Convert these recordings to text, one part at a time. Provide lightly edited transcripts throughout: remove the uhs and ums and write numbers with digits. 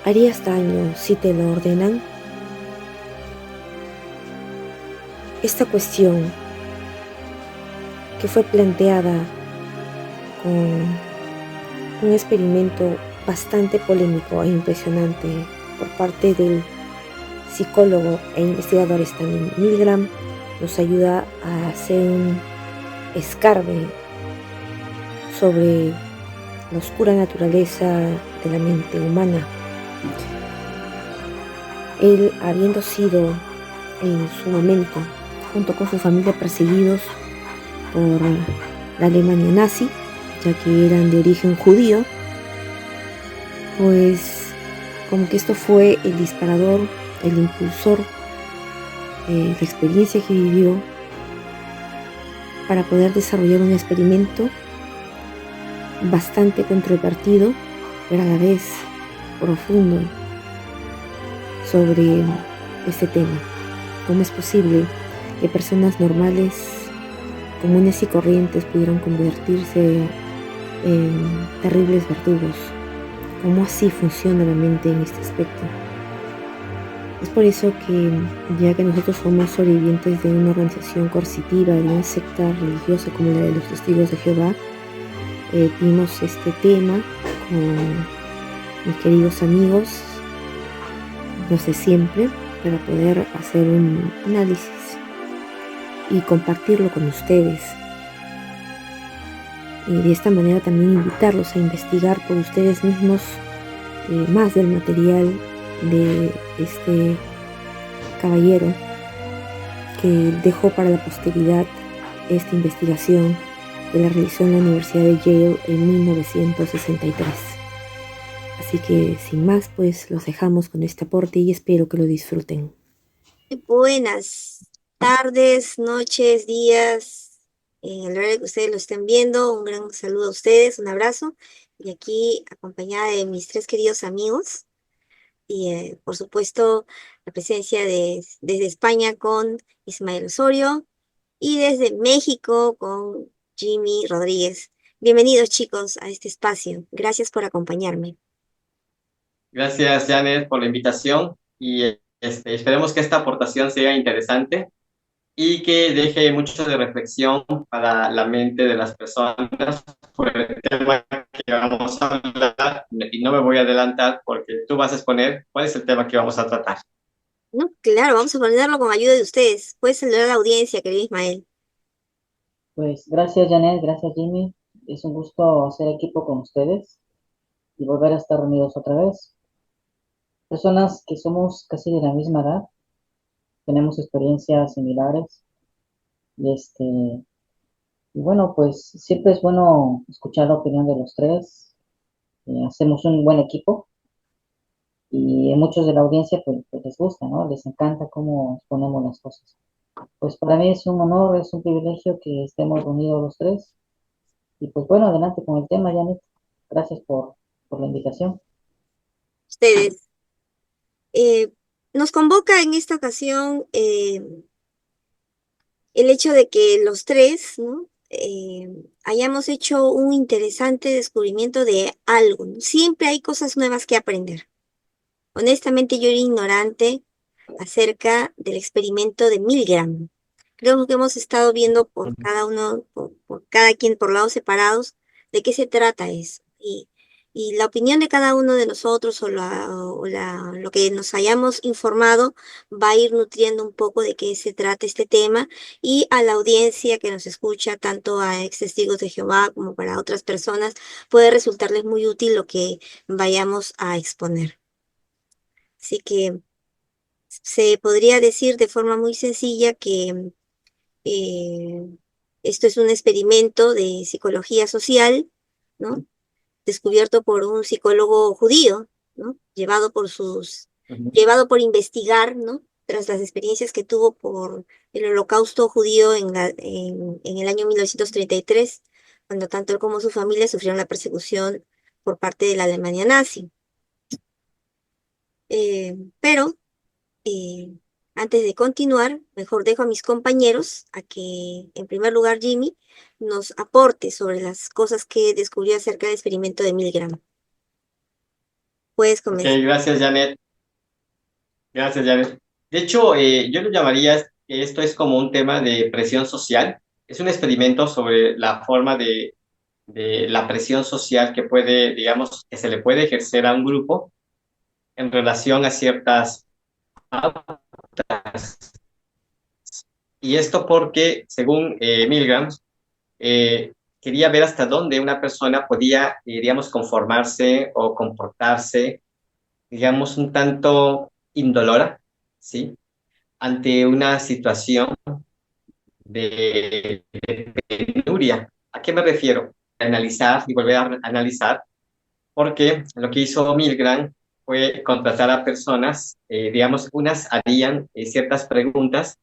¿Harías daño si te lo ordenan? Esta cuestión que fue planteada con un experimento bastante polémico e impresionante por parte del psicólogo e investigador Stanley Milgram nos ayuda a hacer un escarbe sobre la oscura naturaleza de la mente humana. Él, habiendo sido en su momento, junto con su familia, perseguidos por la Alemania nazi, ya que eran de origen judío, pues como que esto fue el disparador, el impulsor, la experiencia que vivió para poder desarrollar un experimento bastante controvertido, pero a la vez profundo, sobre este tema. ¿Cómo es posible que personas normales, comunes y corrientes pudieran convertirse en terribles verdugos? ¿Cómo así funciona la mente en este aspecto? Es por eso que, ya que nosotros somos sobrevivientes de una organización coercitiva, de una secta religiosa como la de los Testigos de Jehová, vimos este tema con mis queridos amigos, los de siempre, para poder hacer un análisis y compartirlo con ustedes. Y de esta manera también invitarlos a investigar por ustedes mismos más del material de este caballero que dejó para la posteridad esta investigación que la realizó en la Universidad de Yale en 1963. Así que sin más, pues los dejamos con este aporte y espero que lo disfruten. Buenas tardes, noches, días, a la hora que ustedes lo estén viendo, un gran saludo a ustedes, un abrazo, y aquí acompañada de mis tres queridos amigos, y por supuesto la presencia desde España con Ismael Osorio, y desde México con Jimmy Rodríguez. Bienvenidos chicos a este espacio, gracias por acompañarme. Gracias, Janet, por la invitación y esperemos que esta aportación sea interesante y que deje mucho de reflexión para la mente de las personas por el tema que vamos a hablar. Y no me voy a adelantar porque tú vas a exponer cuál es el tema que vamos a tratar. No, claro, vamos a ponerlo con ayuda de ustedes. Puedes saludar a la audiencia, querido Ismael. Pues gracias Janet, gracias Jimmy. Es un gusto hacer equipo con ustedes y volver a estar reunidos otra vez. Personas que somos casi de la misma edad, tenemos experiencias similares y bueno, pues siempre es bueno escuchar la opinión de los tres. Hacemos un buen equipo y a muchos de la audiencia pues les gusta, ¿no? Les encanta cómo exponemos las cosas. Pues para mí es un honor, es un privilegio que estemos reunidos los tres. Y pues bueno, adelante con el tema, Janet. Gracias por la invitación. Ustedes. Eh, Nos convoca en esta ocasión el hecho de que los tres, ¿no? Hayamos hecho un interesante descubrimiento de algo, ¿no? Siempre hay cosas nuevas que aprender. Honestamente, yo era ignorante acerca del experimento de Milgram. Creo que hemos estado viendo por cada uno, por cada quien por lados separados, de qué se trata eso. Y la opinión de cada uno de nosotros lo que nos hayamos informado va a ir nutriendo un poco de qué se trata este tema y a la audiencia que nos escucha, tanto a ex testigos de Jehová como para otras personas, puede resultarles muy útil lo que vayamos a exponer. Así que se podría decir de forma muy sencilla que eh, esto es un experimento de psicología social, ¿no? Descubierto por un psicólogo judío, ¿no? Llevado por investigar, ¿no? Tras las experiencias que tuvo por el holocausto judío en el año 1933, cuando tanto él como su familia sufrieron la persecución por parte de la Alemania nazi. Pero Eh, antes de continuar, mejor dejo a mis compañeros a que, en primer lugar, Jimmy nos aporte sobre las cosas que descubrió acerca del experimento de Milgram. puedes Ok, comenzar. gracias, Janet. Gracias, Janet. De hecho, yo lo llamaría que esto es como un tema de presión social. Es un experimento sobre la forma de la presión social que puede, digamos, que se le puede ejercer a un grupo en relación a ciertas pautas. Y esto porque, según Milgram, eh, quería ver hasta dónde una persona podía, digamos, conformarse o comportarse, digamos, un tanto indolora, ¿sí? Ante una situación de penuria. ¿A qué me refiero? Analizar y volver a analizar, porque lo que hizo Milgram fue contratar a personas, digamos, unas harían ciertas preguntas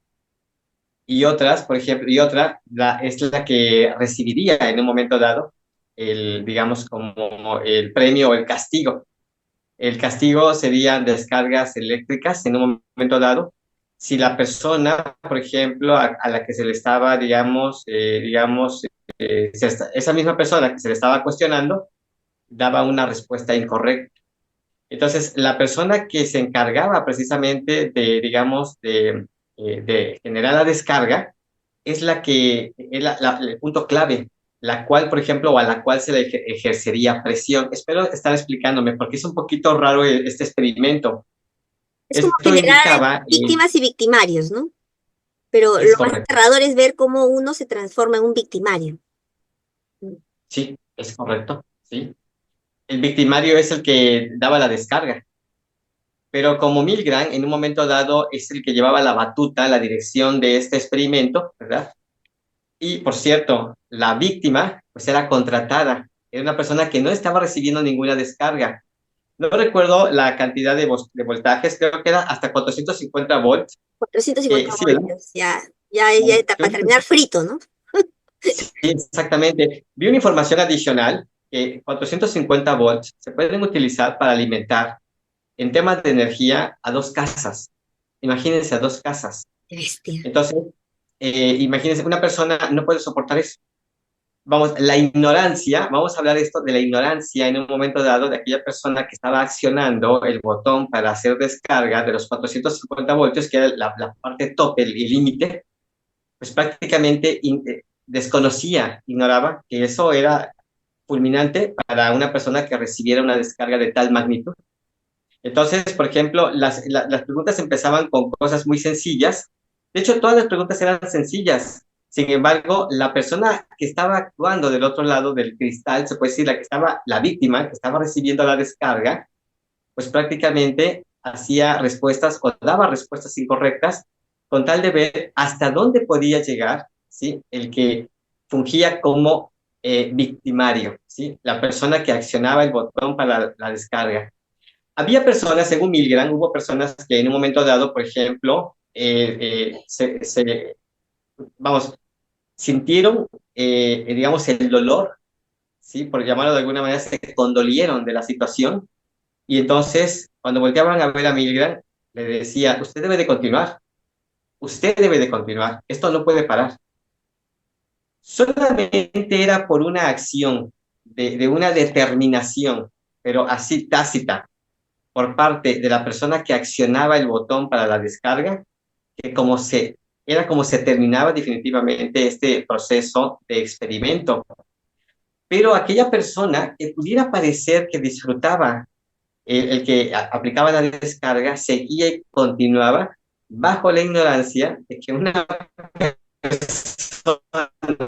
y otras, por ejemplo, y otra es la que recibiría en un momento dado el, digamos, como el premio o el castigo. El castigo serían descargas eléctricas en un momento dado. Si la persona, por ejemplo, a la que se le estaba, esa misma persona que se le estaba cuestionando, daba una respuesta incorrecta. Entonces, la persona que se encargaba precisamente de, digamos, de generar la descarga, es la que es el punto clave, la cual, por ejemplo, o a la cual se le ejercería presión. Espero estar explicándome, porque es un poquito raro este experimento. Es como Esto generar indicaba, víctimas y victimarios, ¿no? Pero es lo más correcto, aterrador es ver cómo uno se transforma en un victimario. sí, es correcto, sí. El victimario es el que daba la descarga, pero como Milgram en un momento dado es el que llevaba la batuta, la dirección de este experimento, ¿verdad? Y por cierto, la víctima pues era contratada, era una persona que no estaba recibiendo ninguna descarga. No recuerdo la cantidad de voltajes, creo que era hasta 450 volts, Cuatrocientos que cincuenta sí, ¿verdad? voltios, ya está para terminar frito, ¿no? Sí, exactamente. Vi una información adicional que 450 volts se pueden utilizar para alimentar en temas de energía a dos casas. Imagínense a dos casas. Qué bestia. Entonces, imagínense, una persona no puede soportar eso. Vamos, la ignorancia, vamos a hablar esto de la ignorancia en un momento dado de aquella persona que estaba accionando el botón para hacer descarga de los 450 voltios, que era la parte tope, el límite, pues prácticamente desconocía, ignoraba que eso era fulminante para una persona que recibiera una descarga de tal magnitud. Entonces, por ejemplo, las preguntas empezaban con cosas muy sencillas. De hecho, todas las preguntas eran sencillas. Sin embargo, la persona que estaba actuando del otro lado del cristal, se puede decir, la que estaba, la víctima, que estaba recibiendo la descarga, pues prácticamente hacía respuestas o daba respuestas incorrectas con tal de ver hasta dónde podía llegar, ¿sí? El que fungía como victimario, ¿sí? La persona que accionaba el botón para la descarga. Había personas, según Milgram, hubo personas que en un momento dado, por ejemplo, vamos, sintieron, digamos, el dolor, ¿sí? Por llamarlo de alguna manera, se condolieron de la situación y entonces, cuando volteaban a ver a Milgram, le decía, usted debe de continuar, esto no puede parar. Solamente era por una acción, de una determinación, pero así tácita, por parte de la persona que accionaba el botón para la descarga, que era como se terminaba definitivamente este proceso de experimento. Pero aquella persona que pudiera parecer que disfrutaba el que aplicaba la descarga, seguía y continuaba bajo la ignorancia de que una persona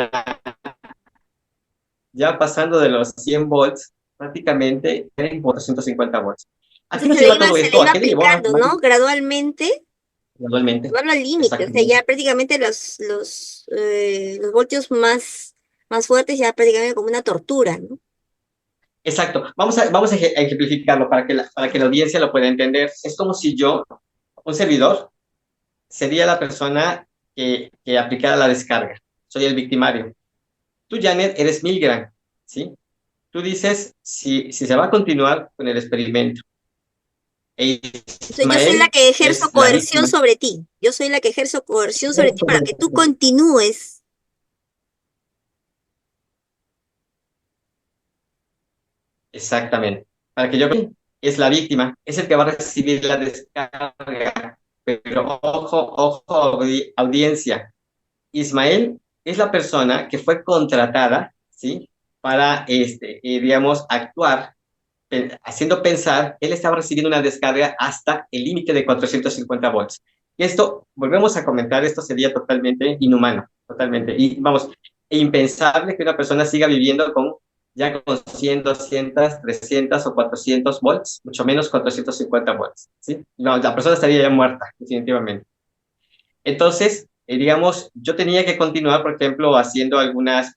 ya pasando de los 100 volts, prácticamente era en 450 volts. ¿A qué Entonces nos lleva todo se le esto? iba ¿A qué le llevó aplicando, ¿no? Gradualmente, gradualmente? llevarlo al límite. O sea, Exactamente. ya prácticamente los voltios más fuertes ya prácticamente como una tortura, ¿no? Exacto. Vamos a ejemplificarlo para que la audiencia lo pueda entender. Es como si yo, un servidor, sería la persona que aplicara la descarga. Soy el victimario. Tú, Janet, eres Milgram, ¿sí? Tú dices si se va a continuar con el experimento. E Entonces yo soy la Ismael que ejerzo es la coerción víctima. sobre ti. Yo soy la que ejerzo coerción sobre ti para que tú continúes. Exactamente. Para que yo es la víctima, es el que va a recibir la descarga. Pero ojo, audiencia. Ismael es la persona que fue contratada, ¿sí? Para, digamos, actuar, haciendo pensar, él estaba recibiendo una descarga hasta el límite de 450 volts. Esto, volvemos a comentar, esto sería totalmente inhumano, totalmente. Y vamos, impensable que una persona siga viviendo con ya con 100, 200, 300 o 400 volts, mucho menos 450 volts, ¿sí? No, la persona estaría ya muerta, definitivamente. Entonces, digamos, yo tenía que continuar, por ejemplo, haciendo algunas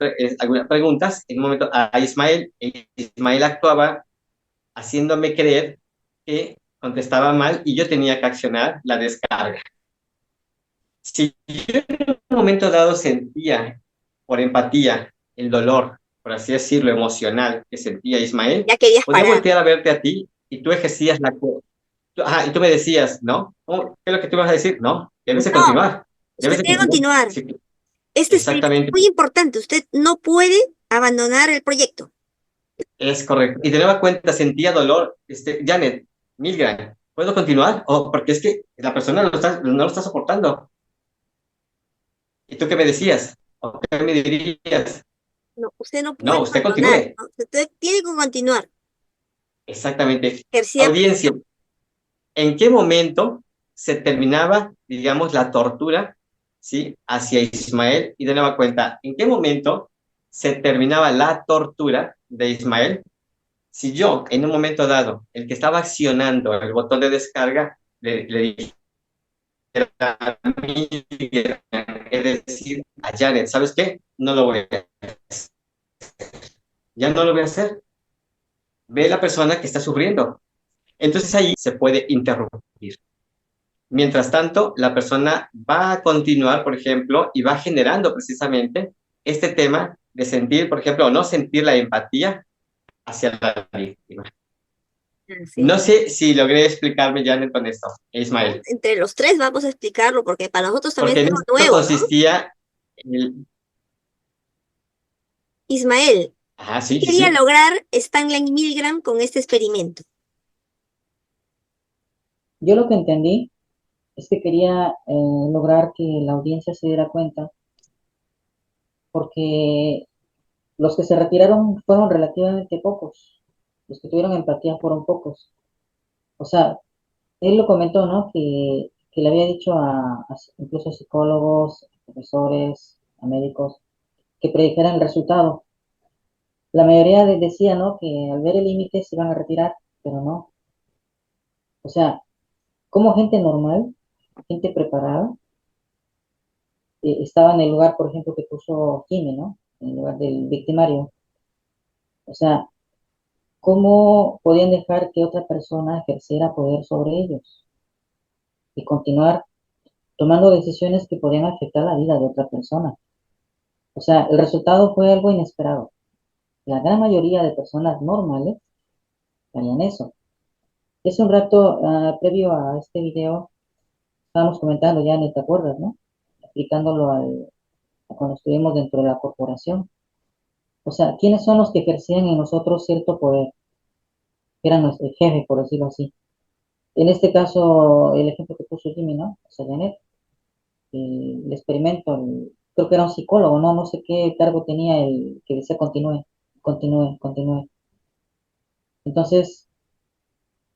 preguntas. En un momento a Ismael, Ismael actuaba haciéndome creer que contestaba mal y yo tenía que accionar la descarga. Si yo en un momento dado sentía por empatía el dolor, por así decirlo, emocional que sentía Ismael, Ya querías podía parar. voltear a verte a ti y tú ejercías y tú me decías, ¿no? ¿Qué es lo que tú vas a decir? No, debes de No, continuar, usted debes de debe continuar. continuar. Sí, Este experimento es exactamente, muy importante. Usted no puede abandonar el proyecto. es correcto. Y de nueva cuenta sentía dolor, Janet, Milgram, ¿puedo continuar? Porque es que la persona no lo está soportando. ¿Y tú qué me decías? ¿O qué me dirías? No, usted no puede No, usted abandonar, continúe. ¿no? Usted tiene que continuar. Exactamente. Ejercía Audiencia, presión. ¿en qué momento se terminaba, digamos, la tortura, ¿sí? Hacia Ismael? Y de nueva cuenta, ¿en qué momento se terminaba la tortura de Ismael? Si yo, en un momento dado, el que estaba accionando el botón de descarga, le dijera a mí, es decir, a Janet, ¿sabes qué? No lo voy a hacer. Ya no lo voy a hacer. Ve la persona que está sufriendo. Entonces ahí se puede interrumpir. Mientras tanto, la persona va a continuar, por ejemplo, y va generando precisamente este tema de sentir, por ejemplo, o no sentir la empatía hacia la víctima. Sí. No sé si logré explicarme, Janet, con esto, ¿No? Ismael, Entre los tres vamos a explicarlo porque para nosotros también porque es en algo esto nuevo, ¿no? consistía el... Ismael, Ajá, ¿qué sí, sí, quería sí. lograr Stanley Milgram con este experimento? Yo lo que entendí es que quería lograr que la audiencia se diera cuenta, porque los que se retiraron fueron relativamente pocos, los que tuvieron empatía fueron pocos. O sea, él lo comentó, ¿no? Que le había dicho incluso a psicólogos, a profesores, a médicos, que predijeran el resultado. La mayoría decía, ¿no? Que al ver el límite se iban a retirar, pero no. O sea, como gente normal, gente preparada, estaba en el lugar, por ejemplo, que puso Jimmy, ¿no? En el lugar del victimario. O sea, ¿cómo podían dejar que otra persona ejerciera poder sobre ellos y continuar tomando decisiones que podían afectar la vida de otra persona? O sea, el resultado fue algo inesperado. La gran mayoría de personas normales harían eso. Hace un rato, previo a este video, estábamos comentando, ya ni te acuerdas, ¿no? Aplicándolo a cuando estuvimos dentro de la corporación. O sea, ¿quiénes son los que ejercían en nosotros cierto poder? Era nuestro jefe, por decirlo así. En este caso, el ejemplo que puso Jimmy, ¿no? O sea, Janet, el experimento, creo que era un psicólogo, ¿no? No sé qué cargo tenía el que decía continúe, continúe, continúe. Entonces,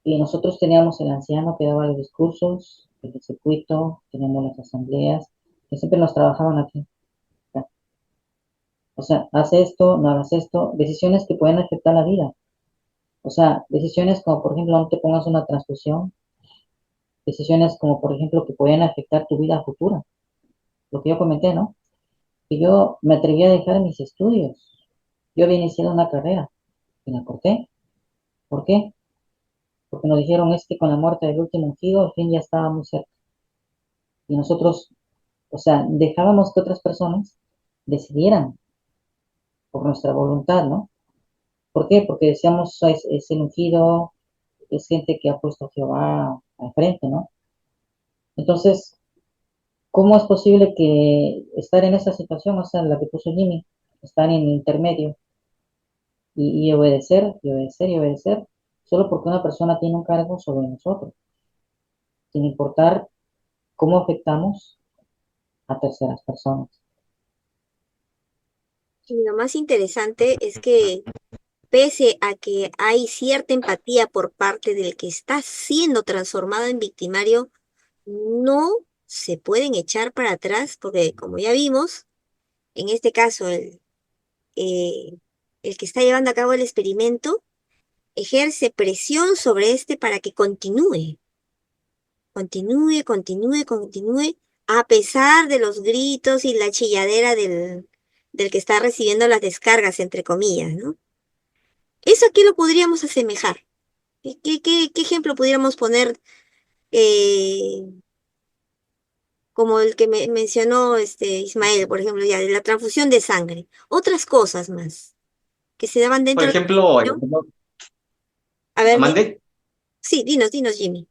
y nosotros teníamos el anciano que daba los discursos, el circuito, teníamos las asambleas, que siempre nos trabajaban aquí. O sea, haz esto, no hagas esto, decisiones que pueden afectar la vida. O sea, decisiones como, por ejemplo, no te pongas una transfusión, decisiones como, por ejemplo, que pueden afectar tu vida futura. Lo que yo comenté, ¿no? Que yo me atreví a dejar mis estudios. Yo había iniciado una carrera y la corté. ¿Por qué? Porque nos dijeron es que con la muerte del último ungido, el fin ya estaba muy cerca. Y nosotros, o sea, dejábamos que otras personas decidieran por nuestra voluntad, ¿no? ¿Por qué? Porque decíamos, es el ungido, es gente que ha puesto a Jehová al frente, ¿no? Entonces, ¿cómo es posible que estar en esa situación, o sea, la que puso Jimmy, estar en intermedio y obedecer, y obedecer, y obedecer? solo porque una persona tiene un cargo sobre nosotros, sin importar cómo afectamos a terceras personas. Y lo más interesante es que pese a que hay cierta empatía por parte del que está siendo transformado en victimario, no se pueden echar para atrás porque, como ya vimos, en este caso, eh, el que está llevando a cabo el experimento ejerce presión sobre este para que continúe, a pesar de los gritos y la chilladera del que está recibiendo las descargas, entre comillas, ¿no? Eso aquí lo podríamos asemejar. ¿Qué ejemplo pudiéramos poner eh, como el que me mencionó Ismael, por ejemplo, ya de la transfusión de sangre? Otras cosas más que se daban Por dentro del ejemplo, ¿no? A ver, Amande, sí, dinos, Jimmy.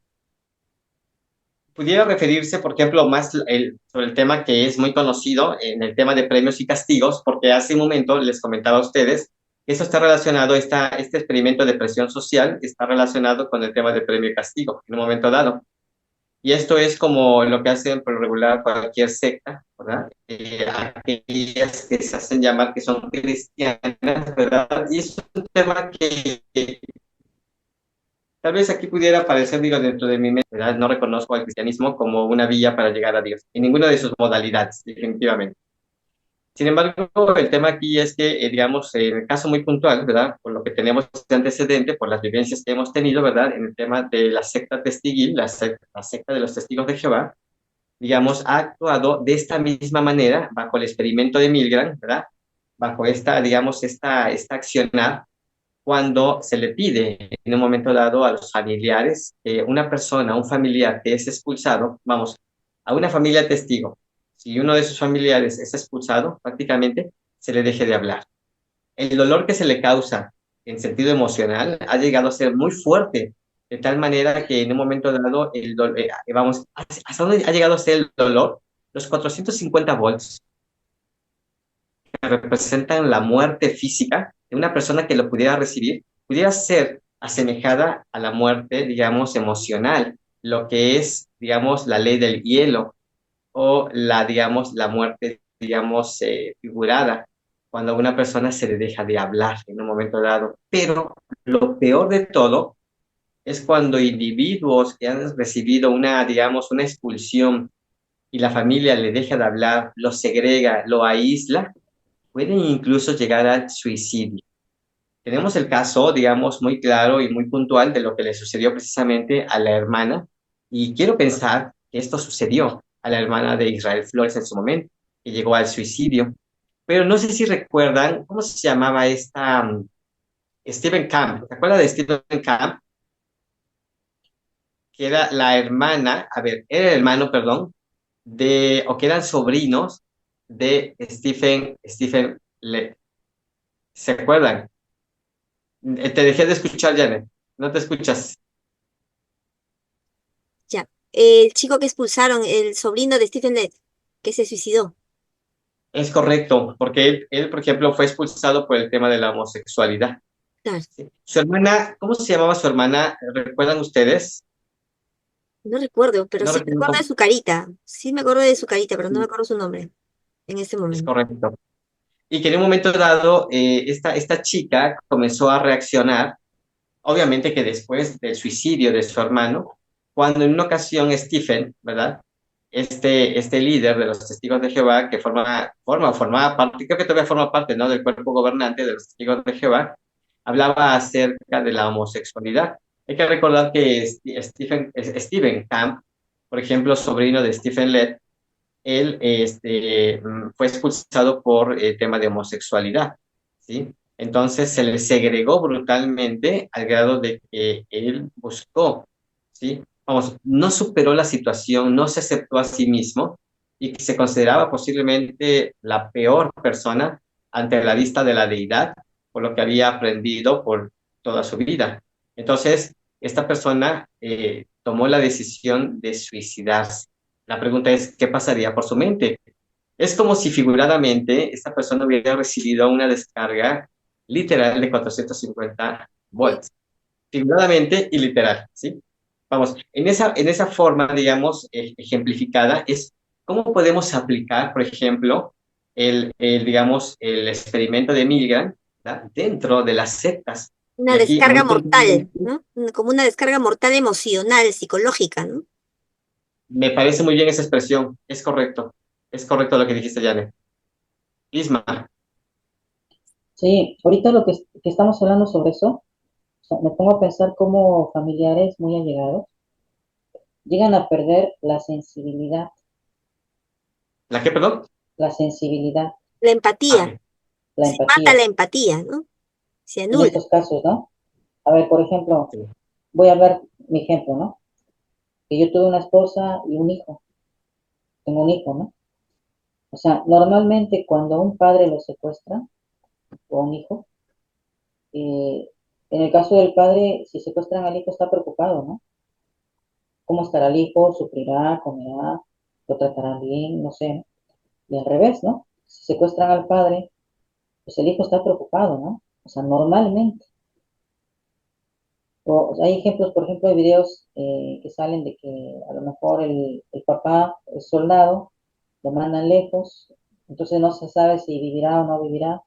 pudiera referirse, por ejemplo, más sobre el tema que es muy conocido en el tema de premios y castigos, porque hace un momento les comentaba a ustedes que eso está relacionado, este experimento de presión social está relacionado con el tema de premio y castigo en un momento dado. Y esto es como lo que hacen por lo regular cualquier secta, ¿verdad? Aquellas que se hacen llamar que son cristianas, ¿verdad? Y es un tema que tal vez aquí pudiera aparecer, digo, dentro de mi mente, ¿verdad? No reconozco al cristianismo como una vía para llegar a Dios, en ninguna de sus modalidades, definitivamente. Sin embargo, el tema aquí es que, digamos, en el caso muy puntual, ¿verdad? Por lo que tenemos de antecedente, por las vivencias que hemos tenido, ¿verdad? En el tema de la secta testiguil, la secta de los testigos de Jehová, digamos, ha actuado de esta misma manera bajo el experimento de Milgram, ¿verdad? Bajo esta, digamos, esta accionar cuando se le pide en un momento dado a los familiares, una persona, un familiar que es expulsado, vamos, a una familia testigo, si uno de sus familiares es expulsado, prácticamente se le deje de hablar. El dolor que se le causa en sentido emocional ha llegado a ser muy fuerte, de tal manera que en un momento dado, vamos, ¿hasta dónde ha llegado a ser el dolor? Los 450 volts que representan la muerte física de una persona que lo pudiera recibir, pudiera ser asemejada a la muerte, digamos, emocional, lo que es, digamos, la ley del hielo o digamos, la muerte, digamos, figurada, cuando a una persona se le deja de hablar en un momento dado. Pero lo peor de todo es cuando individuos que han recibido una, digamos, una expulsión y la familia le deja de hablar, lo segrega, lo aísla, pueden incluso llegar al suicidio. Tenemos el caso, digamos, muy claro y muy puntual de lo que le sucedió precisamente a la hermana, y quiero pensar que esto sucedió a la hermana de Israel Flores en su momento, que llegó al suicidio. Pero no sé si recuerdan, ¿cómo se llamaba esta Stephen Camp? ¿Se acuerda de Stephen Camp? Que era la hermana, a ver, era el hermano, perdón, o que eran sobrinos de Stephen ¿se acuerdan? Te dejé de escuchar, Janet. No te escuchas. Ya. El chico que expulsaron, el sobrino de Stephen Lett, que se suicidó. Es correcto, porque él, por ejemplo, fue expulsado por el tema de la homosexualidad. Claro, ¿Sí? Su hermana, ¿cómo se llamaba su hermana? ¿Recuerdan ustedes? no recuerdo, pero No sí me recuerdo acuerdo de cómo. su carita. Sí me acuerdo de su carita, pero no me acuerdo su nombre en este Es momento. correcto. Y que en un momento dado, esta chica comenzó a reaccionar, obviamente que después del suicidio de su hermano, cuando en una ocasión Stephen, ¿verdad? Este líder de los testigos de Jehová, que formaba parte, creo que todavía forma parte, ¿no? Del cuerpo gobernante de los testigos de Jehová, hablaba acerca de la homosexualidad. Hay que recordar que Stephen Camp, por ejemplo, sobrino de Stephen Lett, él fue expulsado por el tema de homosexualidad, ¿sí? Entonces se le segregó brutalmente al grado de que él buscó, ¿sí? Vamos, no superó la situación, no se aceptó a sí mismo y que se consideraba posiblemente la peor persona ante la vista de la deidad por lo que había aprendido por toda su vida. Entonces, esta persona tomó la decisión de suicidarse. La pregunta es, ¿qué pasaría por su mente? Es como si figuradamente esta persona hubiera recibido una descarga literal de 450 volts. figuradamente y literal, ¿sí? Vamos, en esa forma, digamos, ejemplificada, es cómo podemos aplicar, por ejemplo, digamos, el experimento de Milgram, ¿verdad? Dentro de las sectas. Una Y aquí, descarga muy mortal, puntualmente, ¿no? Como una descarga mortal emocional, psicológica, ¿no? me parece muy bien esa expresión. Es correcto lo que dijiste, Janet. Isma, Sí, ahorita que estamos hablando sobre eso, o sea, me pongo a pensar cómo familiares muy allegados llegan a perder ¿la qué, perdón? la sensibilidad, La Ah, empatía. ok. la Se mata empatía la empatía, ¿no? Se en anula. estos casos, ¿no? A ver, por ejemplo, Sí. voy a hablar mi ejemplo, ¿no? Que yo tuve una esposa y un hijo, tengo un hijo, ¿no? O sea, normalmente cuando un padre lo secuestra o un hijo, eh, en el caso del padre, si secuestran al hijo está preocupado, ¿no? ¿Cómo estará el hijo? ¿Sufrirá? ¿Comerá? ¿Lo tratarán bien? No sé. Y al revés, ¿no? Si secuestran al padre, pues el hijo está preocupado, ¿no? O sea, normalmente. O hay ejemplos, por ejemplo, de videos que salen de que a lo mejor el papá es soldado, lo mandan lejos, entonces no se sabe si vivirá o no vivirá.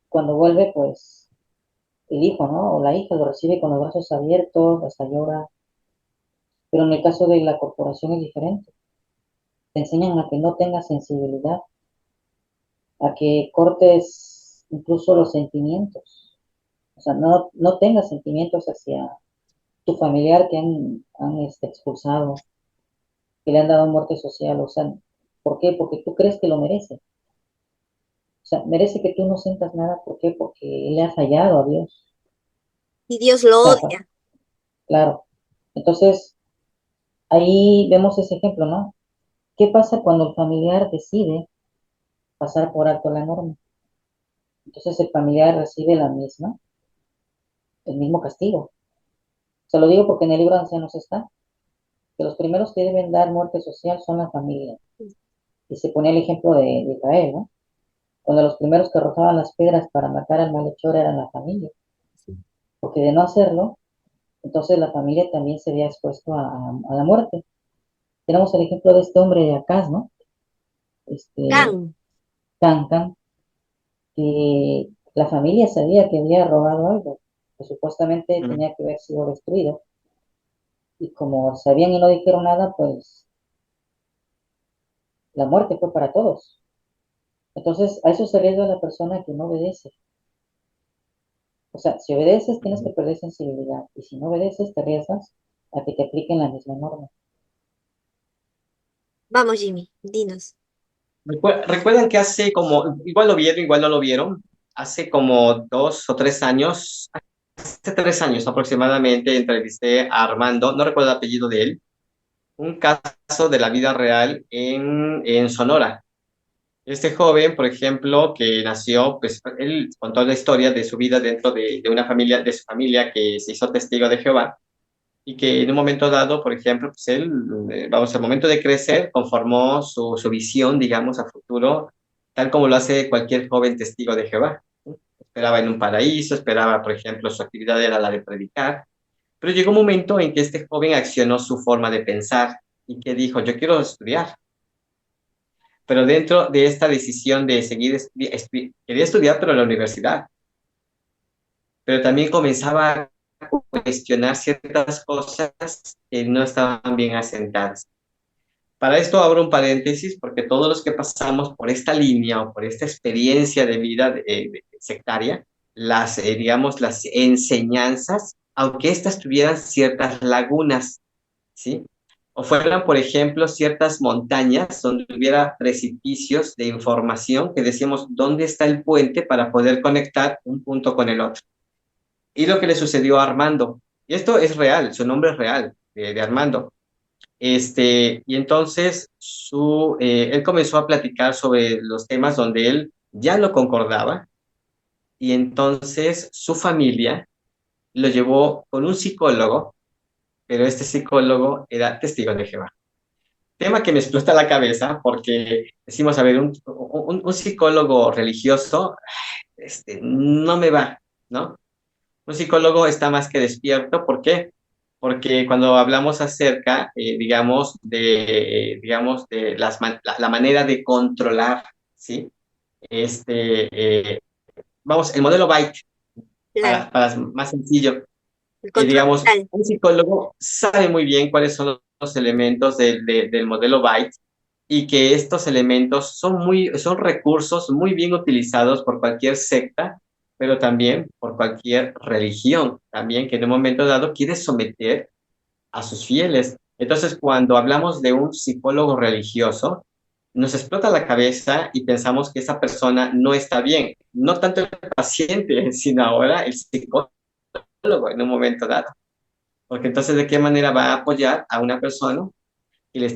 Cuando vuelve, pues el hijo, ¿no? O la hija lo recibe con los brazos abiertos, hasta llora. Pero en el caso de la corporación es diferente. Te enseñan a que no tengas sensibilidad, a que cortes incluso los sentimientos. O sea, no tengas sentimientos hacia tu familiar que han expulsado, que le han dado muerte social. O sea, ¿por qué? Porque tú crees que lo merece. O sea, merece que tú no sientas nada. ¿Por qué? Porque le ha fallado a Dios. Y Dios lo O sea, odia. claro. Entonces, ahí vemos ese ejemplo, ¿no? ¿Qué pasa cuando el familiar decide pasar por alto la norma? Entonces el familiar recibe el mismo castigo. Se lo digo porque en el libro de ancianos está, que los primeros que deben dar muerte social son la familia. Y se pone el ejemplo de Israel, ¿no? Cuando los primeros que arrojaban las piedras para matar al malhechor eran la familia, porque de no hacerlo, entonces la familia también se había expuesto a la muerte. Tenemos el ejemplo de este hombre de Acaz, ¿no? Este, Can. Can, que la familia sabía que había robado algo, que supuestamente Mm. tenía que haber sido destruido, y como sabían y no dijeron nada, pues la muerte fue para todos. Entonces, a eso se arriesga la persona que no obedece. O sea, si obedeces, tienes que perder sensibilidad, y si no obedeces, te arriesgas a que te apliquen la misma norma. Vamos, Jimmy, dinos. ¿Recuerdan que hace como, igual lo vieron, igual no lo vieron, hace como 2 o 3 años, hace 3 años aproximadamente, entrevisté a Armando, no recuerdo el apellido de él, un caso de la vida real en Sonora. Este joven, por ejemplo, que nació, pues él contó la historia de su vida dentro de una familia, de su familia que se hizo testigo de Jehová y que en un momento dado, por ejemplo, pues él, vamos, al momento de crecer, conformó su visión, digamos, a futuro, tal como lo hace cualquier joven testigo de Jehová. Esperaba en un paraíso, esperaba, por ejemplo, su actividad era la de predicar, pero llegó un momento en que este joven accionó su forma de pensar y que dijo, yo quiero estudiar, pero dentro de esta decisión de seguir, quería estudiar, pero en la universidad, pero también comenzaba a cuestionar ciertas cosas que no estaban bien asentadas. Para esto abro un paréntesis porque todos los que pasamos por esta línea o por esta experiencia de vida sectaria, digamos, las enseñanzas, aunque éstas tuvieran ciertas lagunas, ¿sí? O fueran, por ejemplo, ciertas montañas donde hubiera precipicios de información que decíamos, ¿dónde está el puente para poder conectar un punto con el otro? Y lo que le sucedió a Armando. Y esto es real, su nombre es real, de Armando. Y entonces él comenzó a platicar sobre los temas donde él ya lo concordaba y entonces su familia lo llevó con un psicólogo, pero este psicólogo era testigo de Jehová. Tema que me explota la cabeza porque decimos, a ver, un psicólogo religioso, no me va, ¿no? Un psicólogo está más que despierto. ¿Por qué? Porque cuando hablamos acerca, digamos, de la manera de controlar, ¿sí? Eh, vamos, el modelo Byte, Claro, para más sencillo, el control digamos, mental. un psicólogo sabe muy bien cuáles son los elementos del modelo Byte y que estos elementos son recursos muy bien utilizados por cualquier secta, pero también por cualquier religión, también que en un momento dado quiere someter a sus fieles. Entonces, cuando hablamos de un psicólogo religioso, nos explota la cabeza y pensamos que esa persona no está bien, no tanto el paciente, sino ahora el psicólogo en un momento dado. Porque entonces, ¿de qué manera va a apoyar a una persona que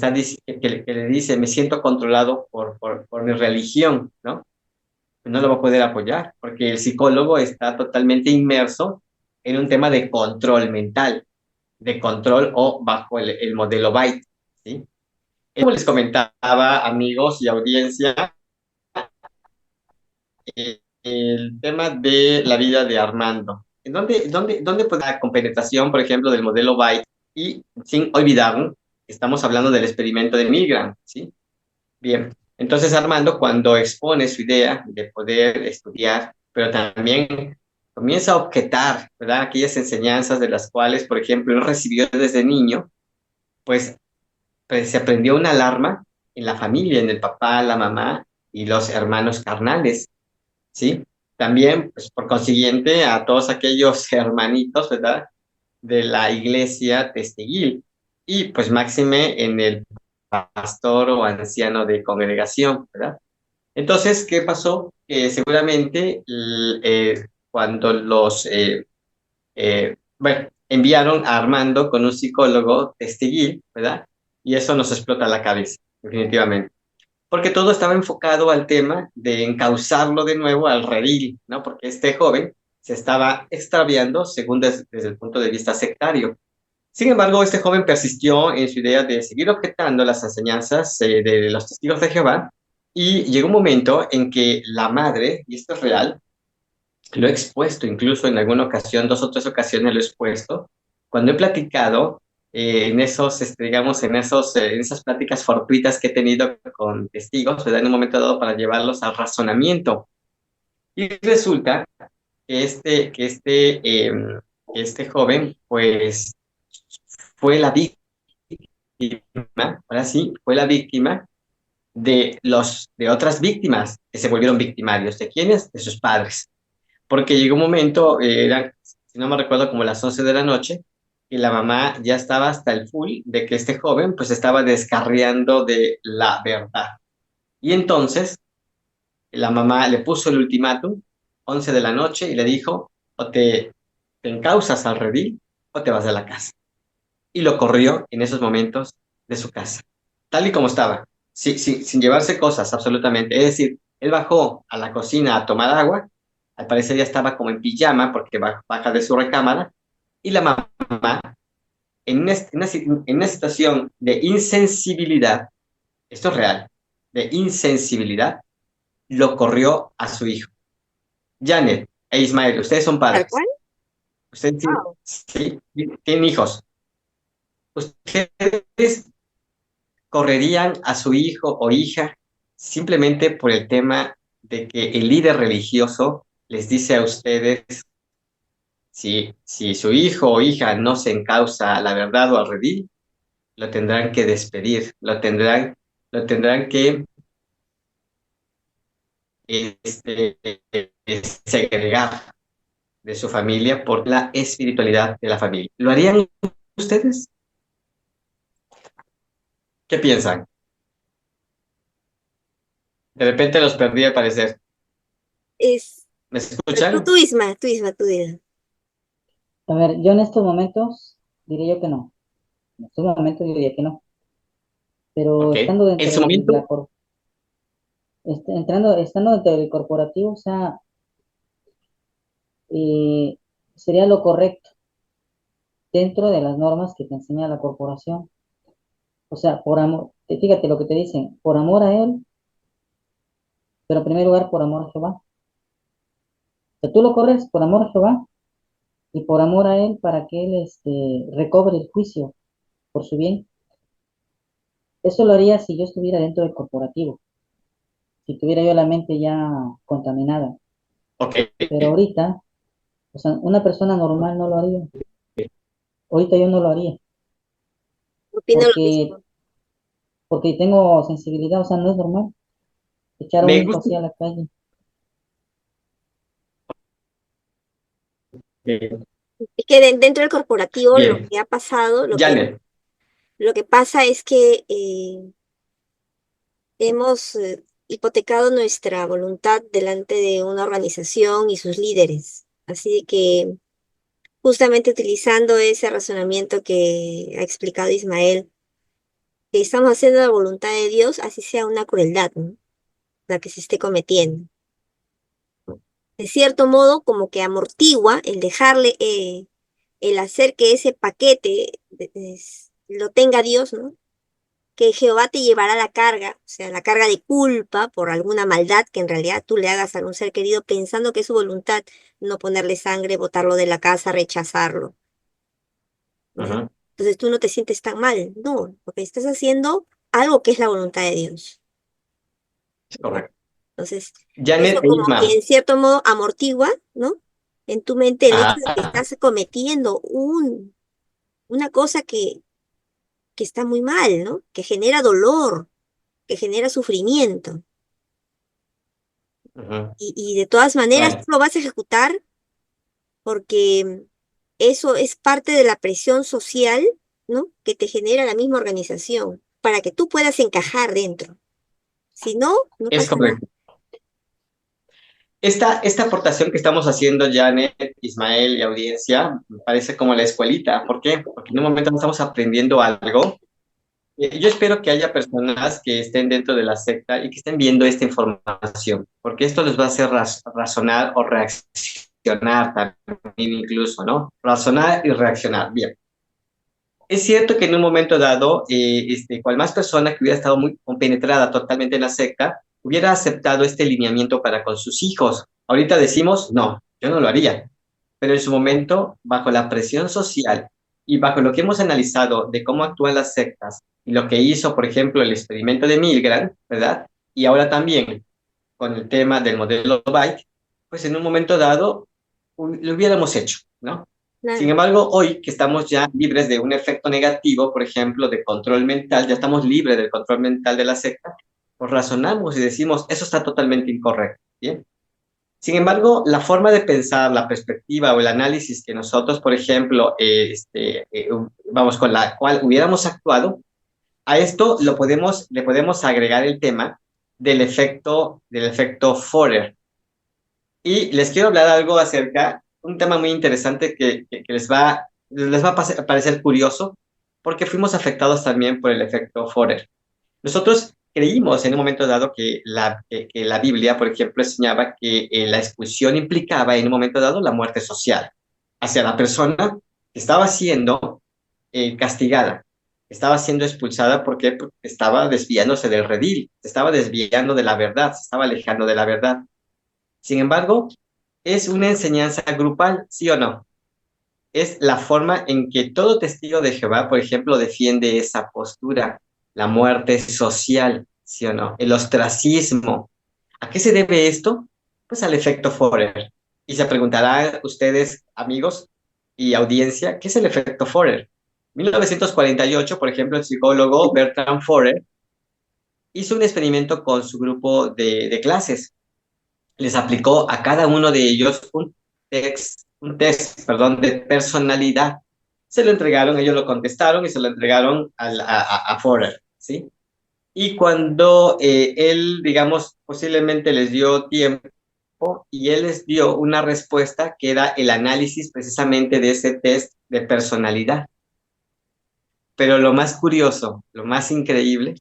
que le dice, me siento controlado por mi religión, ¿no? No lo va a poder apoyar, porque el psicólogo está totalmente inmerso en un tema de control mental, de control o bajo el modelo Byte, ¿sí? Como les comentaba, amigos y audiencia, el tema de la vida de Armando. ¿Dónde puede la compenetración, por ejemplo, del modelo Byte? Y sin olvidar, estamos hablando del experimento de Milgram, ¿sí? Bien, entonces Armando, cuando expone su idea de poder estudiar, pero también comienza a objetar, ¿verdad? Aquellas enseñanzas de las cuales, por ejemplo, él recibió desde niño, pues, pues se aprendió una alarma en la familia, en el papá, la mamá y los hermanos carnales, ¿sí? También, pues por consiguiente, a todos aquellos hermanitos, ¿verdad? De la iglesia testiguil y pues máxime en el pastor o anciano de congregación, ¿verdad? Entonces, ¿qué pasó? Seguramente cuando bueno, enviaron a Armando con un psicólogo testiguil, ¿verdad? Y eso nos explota la cabeza, definitivamente porque todo estaba enfocado al tema de encauzarlo de nuevo al redil, ¿no? Porque este joven se estaba extraviando según desde el punto de vista sectario. Sin embargo, este joven persistió en su idea de seguir objetando las enseñanzas de los testigos de Jehová y llegó un momento en que la madre, y esto es real, lo he expuesto incluso en alguna ocasión, 2 o 3 ocasiones lo he expuesto, cuando he platicado en esos, digamos, en esas pláticas fortuitas que he tenido con testigos, ¿verdad? En un momento dado para llevarlos al razonamiento. Y resulta que este joven, pues, fue la víctima, ahora sí, fue la víctima de otras víctimas que se volvieron victimarios. ¿De quiénes? De sus padres porque llegó un momento, era, si no me recuerdo, como las 11 de la noche, y la mamá ya estaba hasta el full de que este joven pues estaba descarriando de la verdad. Y entonces la mamá le puso el ultimátum, 11 de la noche, y le dijo, o te encausas al redil o te vas de la casa. Y lo corrió en esos momentos de su casa, tal y como estaba, sin llevarse cosas absolutamente. Es decir, él bajó a la cocina a tomar agua, al parecer ya estaba como en pijama porque baja de su recámara, y la mamá, en una situación de insensibilidad, esto es real, de insensibilidad, lo corrió a su hijo. Janet e Ismael, ustedes son ¿Tal padres, cual? ustedes Wow. sí, tienen hijos. ¿Ustedes correrían a su hijo o hija simplemente por el tema de que el líder religioso les dice a ustedes si su hijo o hija no se encausa a la verdad o al redil, lo tendrán que despedir, lo tendrán que este, segregar de su familia por la espiritualidad de la familia? ¿Lo harían ustedes? ¿Qué piensan? De repente los perdí al parecer. Es, ¿Me pero escuchan? Isma, tú dila. A ver, yo en estos momentos diría yo que no. En estos momentos yo diría que no. Pero Ok. estando En dentro su de momento, estando dentro del corporativo, o sea, eh, sería lo correcto dentro de las normas que te enseña la corporación. O sea, por amor, fíjate lo que te dicen, por amor a él, pero en primer lugar por amor a Jehová. O sea, tú lo corres por amor a Jehová, y por amor a él, para que él recobre el juicio por su bien. Eso lo haría si yo estuviera dentro del corporativo, si tuviera yo la mente ya contaminada. Ok. Pero ahorita, o sea, una persona normal no lo haría. Ahorita yo no lo haría, Opino lo porque, mismo. porque tengo sensibilidad, o sea, no es normal echar a un Me hijo gusta, así a la calle. Es que dentro del corporativo lo bien. que ha pasado, Janet, lo que pasa es que hemos hipotecado nuestra voluntad delante de una organización y sus líderes. Así de que justamente utilizando ese razonamiento que ha explicado Ismael, que estamos haciendo la voluntad de Dios, así sea una crueldad, ¿no? La que se esté cometiendo. De cierto modo, como que amortigua el dejarle, el hacer que ese paquete lo tenga Dios, ¿no? Que Jehová te llevará la carga, o sea, la carga de culpa por alguna maldad que en realidad tú le hagas a un ser querido pensando que es su voluntad no ponerle sangre, botarlo de la casa, rechazarlo, ¿ya? ujú, Entonces tú no te sientes tan mal, no, porque estás haciendo algo que es la voluntad de Dios, es ¿ya? correcto. Entonces, eso Janet e como que Isma. en cierto modo amortigua, ¿no? En tu mente el hecho de que Ajá, estás cometiendo una cosa que está muy mal, ¿no? Que genera dolor, que genera sufrimiento. ujú, Y de todas maneras tú bueno, lo vas a ejecutar porque eso es parte de la presión social, ¿no? Que te genera la misma organización para que tú puedas encajar dentro. Si no, no es pasa nada. correcto. Esta aportación que estamos haciendo, Janet, Ismael y audiencia, me parece como la escuelita. ¿Por qué? Porque en un momento estamos aprendiendo algo. Yo espero que haya personas que estén dentro de la secta y que estén viendo esta información, porque esto les va a hacer razonar o reaccionar también incluso, ¿no? Razonar y reaccionar. Bien. Es cierto que en un momento dado, cual más persona que hubiera estado muy compenetrada totalmente en la secta, hubiera aceptado este lineamiento para con sus hijos. Ahorita decimos, no, yo no lo haría. Pero en su momento, bajo la presión social y bajo lo que hemos analizado de cómo actúan las sectas y lo que hizo, por ejemplo, el experimento de Milgram, ¿verdad? Y ahora también con el tema del modelo Byte, pues en un momento dado lo hubiéramos hecho, ¿no? Sin Claro. embargo, hoy que estamos ya libres de un efecto negativo, por ejemplo, de control mental, ya estamos libres del control mental de la secta, pues razonamos y decimos, eso está totalmente incorrecto, ¿bien? Sin embargo, la forma de pensar, la perspectiva o el análisis que nosotros, por ejemplo, vamos, con la cual hubiéramos actuado, a esto le podemos agregar el tema del efecto Forer. Y les quiero hablar algo acerca, un tema muy interesante que les va a parecer curioso, porque fuimos afectados también por el efecto Forer. Nosotros creímos en un momento dado que la Biblia, por ejemplo, enseñaba que la expulsión implicaba en un momento dado la muerte social hacia la persona que estaba siendo castigada, estaba siendo expulsada porque estaba desviándose del redil, se estaba desviando de la verdad, se estaba alejando de la verdad. Sin embargo, es una enseñanza grupal, ¿sí o no? Es la forma en que todo testigo de Jehová, por ejemplo, defiende esa postura, la muerte social, ¿sí o no? El ostracismo. ¿A qué se debe esto? Pues al efecto Forer. Y se preguntarán ustedes, amigos y audiencia, ¿qué es el efecto Forer? En 1948, por ejemplo, el psicólogo Bertrand Forer hizo un experimento con su grupo de clases. Les aplicó a cada uno de ellos un test, de personalidad. Se lo entregaron, ellos lo contestaron y se lo entregaron a Forer, ¿sí? Y cuando él, digamos, posiblemente les dio tiempo y él les dio una respuesta que era el análisis precisamente de ese test de personalidad. Pero lo más curioso, lo más increíble,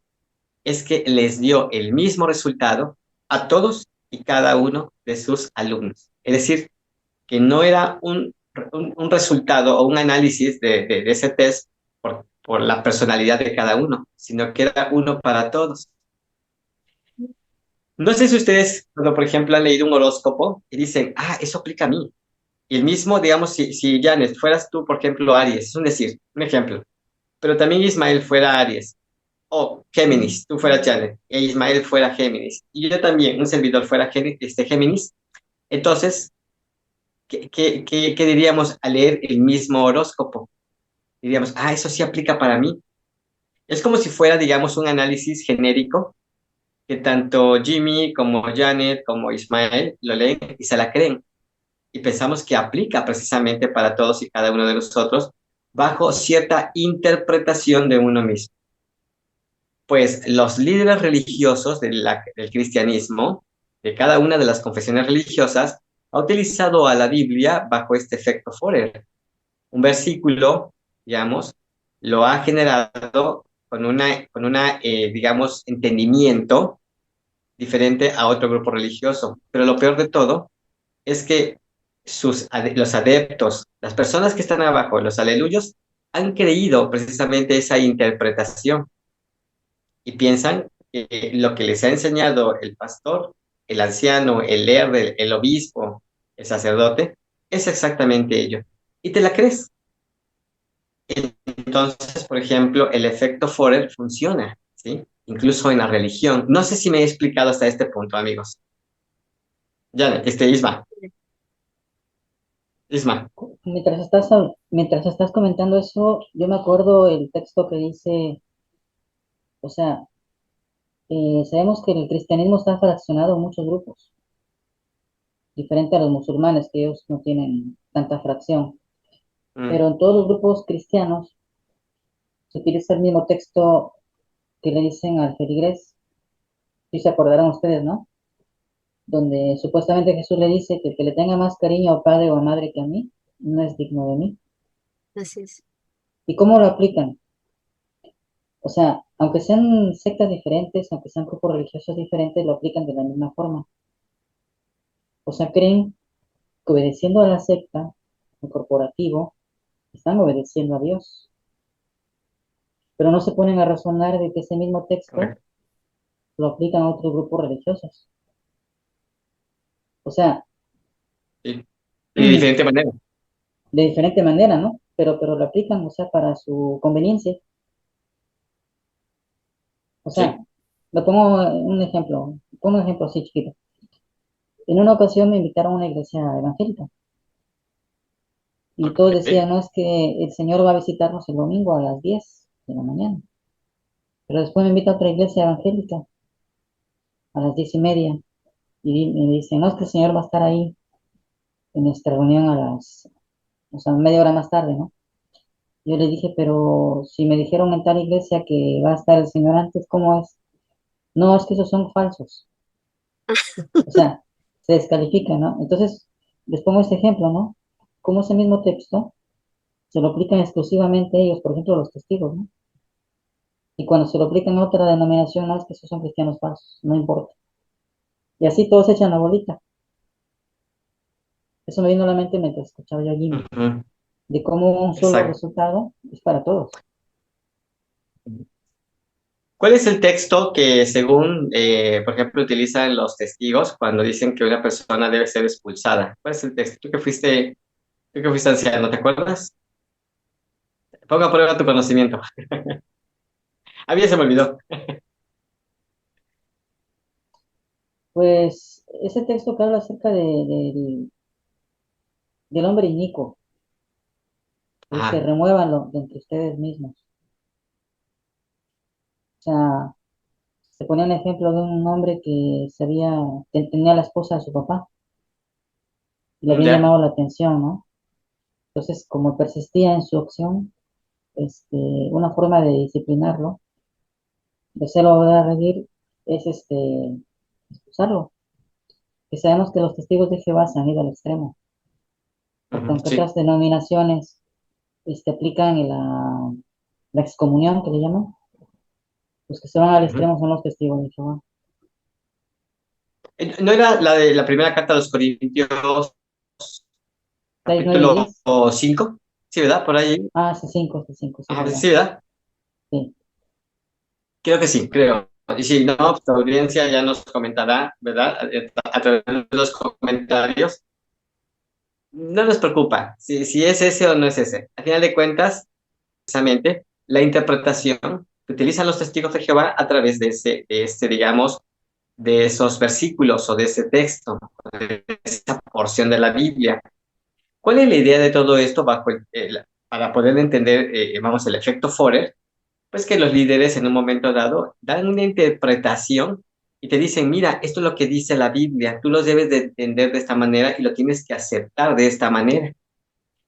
es que les dio el mismo resultado a todos y cada uno de sus alumnos. Es decir, que no era un resultado o un análisis de ese test por la personalidad de cada uno, sino que era uno para todos. No sé si ustedes, cuando por ejemplo han leído un horóscopo y dicen, ah, eso aplica a mí. Y el mismo, digamos, si Janet, fueras tú, por ejemplo, Aries, es un decir, un ejemplo, pero también Ismael fuera Aries, o Géminis, tú fueras Janet, e Ismael fuera Géminis, y yo también, un servidor fuera Géminis, entonces, ¿qué diríamos al leer el mismo horóscopo? Diríamos, ah, eso sí aplica para mí. Es como si fuera, digamos, un análisis genérico que tanto Jimmy como Janet como Ismael lo leen y se la creen. Y pensamos que aplica precisamente para todos y cada uno de nosotros bajo cierta interpretación de uno mismo. Pues los líderes religiosos del cristianismo, de cada una de las confesiones religiosas, ha utilizado a la Biblia bajo este efecto Forer. Un versículo, digamos, lo ha generado digamos, entendimiento diferente a otro grupo religioso. Pero lo peor de todo es que los adeptos, las personas que están abajo, los aleluyos, han creído precisamente esa interpretación y piensan que lo que les ha enseñado el pastor, el anciano, el líder, el obispo, el sacerdote, es exactamente ello. Y te la crees. Entonces, por ejemplo, el efecto Forer funciona, ¿sí? Incluso en la religión. No sé si me he explicado hasta este punto, amigos. Ya, Isma. Mientras estás comentando eso, yo me acuerdo el texto que dice, o sea, sabemos que el cristianismo está fraccionado en muchos grupos, diferente a los musulmanes, que ellos no tienen tanta fracción. Mm, Pero en todos los grupos cristianos se utiliza el mismo texto que le dicen al feligrés, si se acordarán ustedes, ¿no? Donde supuestamente Jesús le dice que el que le tenga más cariño a padre o a madre que a mí, no es digno de mí. Así es. ¿Y cómo lo aplican? O sea, aunque sean sectas diferentes, aunque sean grupos religiosos diferentes, lo aplican de la misma forma. O sea, creen que obedeciendo a la secta, el corporativo, están obedeciendo a Dios. Pero no se ponen a razonar de que ese mismo texto correcto. lo aplican a otros grupos religiosos. O sea, Sí. Y de diferente manera. de diferente manera, ¿no? Pero lo aplican, o sea, para su conveniencia. O sea, Sí. lo pongo un ejemplo así chiquito. En una ocasión me invitaron a una iglesia evangélica y todos Ok. decían, no, es que el Señor va a visitarnos el domingo a las 10 de la mañana. Pero después me invita a otra iglesia evangélica a las 10:30 y me dicen, no, es que el Señor va a estar ahí en nuestra reunión o sea, media hora más tarde, ¿no? Yo les dije, pero si me dijeron en tal iglesia que va a estar el Señor antes, ¿cómo es? No, es que esos son falsos. O sea, se descalifica, ¿no? Entonces, les pongo este ejemplo, ¿no? Como ese mismo texto se lo aplican exclusivamente a ellos, por ejemplo, los testigos, ¿no? Y cuando se lo aplican a otra denominación, no, es que esos son cristianos falsos, no importa. Y así todos echan la bolita. Eso me vino a la mente mientras escuchaba yo a Jimmy, Ujú. de cómo un solo Exacto. resultado es para todos. ¿Cuál es el texto que, según, por ejemplo, utilizan los testigos cuando dicen que una persona debe ser expulsada? ¿Cuál es el texto? Tú que fuiste anciano, ¿te acuerdas? Ponga a prueba tu conocimiento. A mí ya se me olvidó. Pues ese texto que habla acerca del hombre inicuo, que dice, Ah, remuévanlo de entre ustedes mismos. O sea, se ponía un ejemplo de un hombre que tenía la esposa de su papá y le había ya. llamado la atención, ¿no? Entonces, como persistía en su opción, una forma de disciplinarlo, de hacerlo volver a reír, es expulsarlo. Que sabemos que los testigos de Jehová se han ido al extremo, porque Ujú, aunque sí. otras denominaciones aplican la excomunión, que le llaman, los que se van al Ujú. extremo son los testigos de Jehová. ¿No era la de la primera carta a los Corintios, 6, 9 y capítulo 10. 5? Sí, ¿verdad? Por ahí. Ah, C5, sí, es Ah, verdad. sí, ¿verdad? Sí. Creo que sí, creo. Y si no, pues la audiencia ya nos comentará, ¿verdad? A través de los comentarios no nos preocupa si es ese o no es ese. Al final de cuentas, precisamente, la interpretación que utilizan los testigos de Jehová a través digamos, de esos versículos o de ese texto, de esa porción de la Biblia. ¿Cuál es la idea de todo esto para poder entender, vamos, el efecto Forer? Pues que los líderes en un momento dado dan una interpretación y te dicen, mira, esto es lo que dice la Biblia, tú lo debes de entender de esta manera y lo tienes que aceptar de esta manera.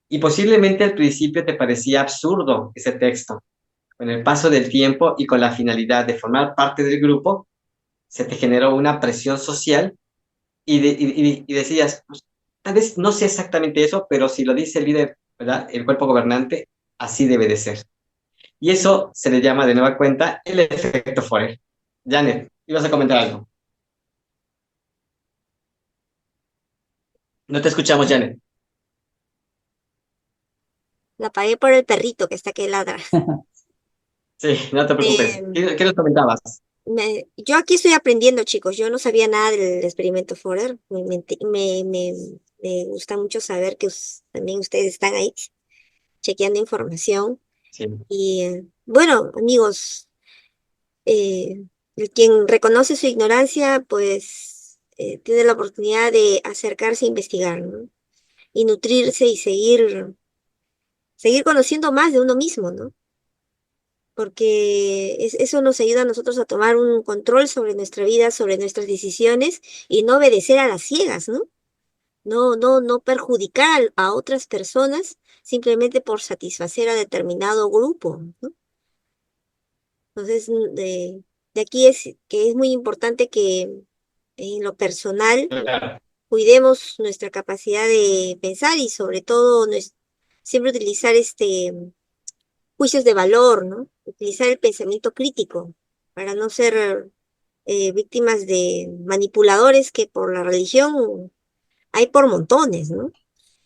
Y posiblemente al principio te parecía absurdo ese texto. Con el paso del tiempo y con la finalidad de formar parte del grupo, se te generó una presión social y decías, pues, tal vez no sé exactamente eso, pero si lo dice el líder, ¿verdad? El cuerpo gobernante, así debe de ser. Y eso se le llama de nueva cuenta el efecto Forer. Janet, ibas a comentar algo. No te escuchamos, Janet. La pagué por el perrito que está que ladra. Sí, no te preocupes. Eh, ¿Qué nos comentabas? yo aquí estoy aprendiendo, chicos. Yo no sabía nada del experimento Forer. Me gusta mucho saber que también ustedes están ahí chequeando información. Sí, Y bueno, amigos, quien reconoce su ignorancia, pues tiene la oportunidad de acercarse a investigar, ¿no? Y nutrirse y seguir conociendo más de uno mismo, ¿no? Porque eso nos ayuda a nosotros a tomar un control sobre nuestra vida, sobre nuestras decisiones y no obedecer a las ciegas, ¿no? No perjudicar a otras personas simplemente por satisfacer a determinado grupo, ¿no? Entonces, de aquí es que es muy importante que en lo personal claro, cuidemos nuestra capacidad de pensar y sobre todo siempre utilizar juicios de valor, ¿no? Utilizar el pensamiento crítico para no ser víctimas de manipuladores que por la religión hay por montones, ¿no?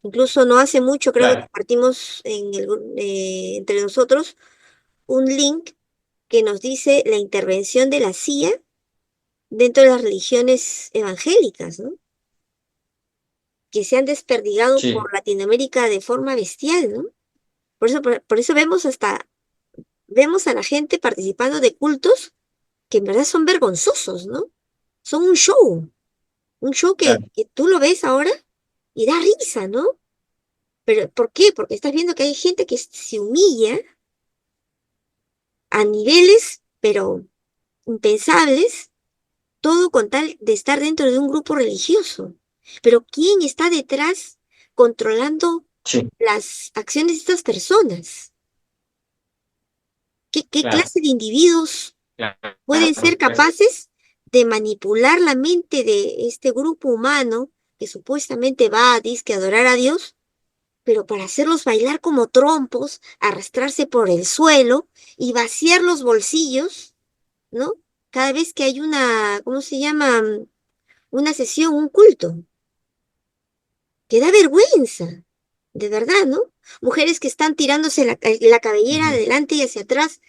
Incluso no hace mucho creo que claro. compartimos entre nosotros un link que nos dice la intervención de la CIA dentro de las religiones evangélicas, ¿no? Que se han desperdigado Sí, por Latinoamérica de forma bestial, ¿no? Por eso vemos a la gente participando de cultos que en verdad son vergonzosos, ¿no? Son un show claro, que tú lo ves ahora y da risa, ¿no? Pero ¿por qué? Porque estás viendo que hay gente que se humilla a niveles, pero impensables, todo con tal de estar dentro de un grupo religioso. Pero ¿quién está detrás controlando sí, las acciones de estas personas? ¿Qué claro, clase de individuos pueden ser claro, pues, capaces de manipular la mente de este grupo humano que supuestamente va a disque adorar a Dios, pero para hacerlos bailar como trompos, arrastrarse por el suelo y vaciar los bolsillos, ¿no? Cada vez que hay ¿cómo se llama? Una sesión, un culto, que da vergüenza, de verdad, ¿no? Mujeres que están tirándose la cabellera de ujú, adelante y hacia atrás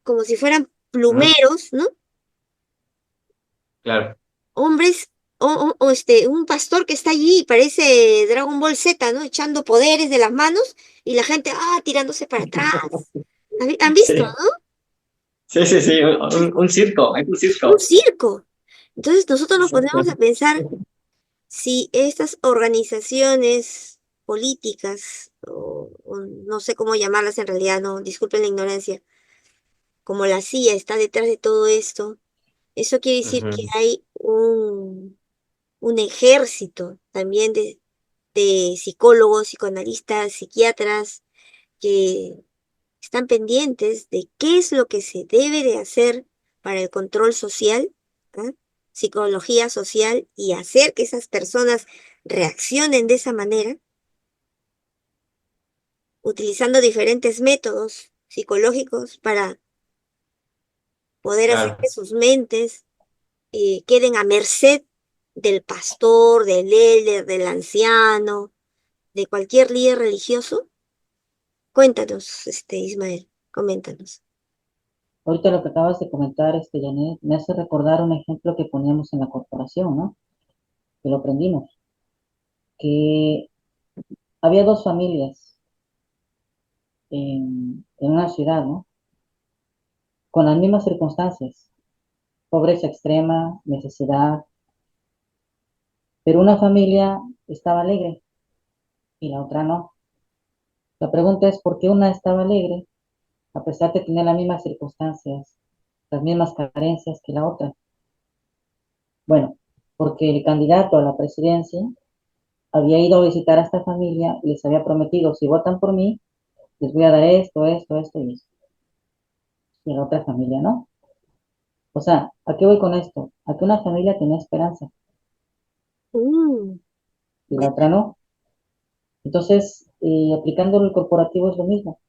como si fueran ujú, plumeros, ¿no? claro. Hombres, un pastor que está allí, parece Dragon Ball Z, ¿no? Echando poderes de las manos y la gente, tirándose para atrás. ¿Han visto, Sí, no? sí, un circo, es un Un circo. circo. Entonces nosotros nos ponemos a Exacto. pensar si estas organizaciones políticas, o no sé cómo llamarlas en realidad, no, disculpen la ignorancia, como la CIA está detrás de todo esto, eso quiere decir que Ujú, hay un ejército también de psicólogos, psicoanalistas, psiquiatras que están pendientes de qué es lo que se debe de hacer para el control social, ¿ah? Psicología social y hacer que esas personas reaccionen de esa manera, utilizando diferentes métodos psicológicos para poder hacer claro, que sus mentes queden a merced del pastor, del líder, del anciano, de cualquier líder religioso. Cuéntanos, Ismael, coméntanos. Ahorita lo que acabas de comentar, Janet, me hace recordar un ejemplo que poníamos en la corporación, ¿no? Que lo aprendimos, que había dos familias en una ciudad, ¿no? Con las mismas circunstancias, pobreza extrema, necesidad, pero una familia estaba alegre y la otra no. La pregunta es por qué una estaba alegre a pesar de tener las mismas circunstancias, las mismas carencias que la otra. Bueno, porque el candidato a la presidencia había ido a visitar a esta familia y les había prometido, si votan por mí, les voy a dar esto, esto, esto y esto. Y a la otra familia no. O sea, ¿a qué voy con esto? A que una familia tenía esperanza Mm, y la bueno, otra no. Entonces, aplicándolo al corporativo es lo mismo.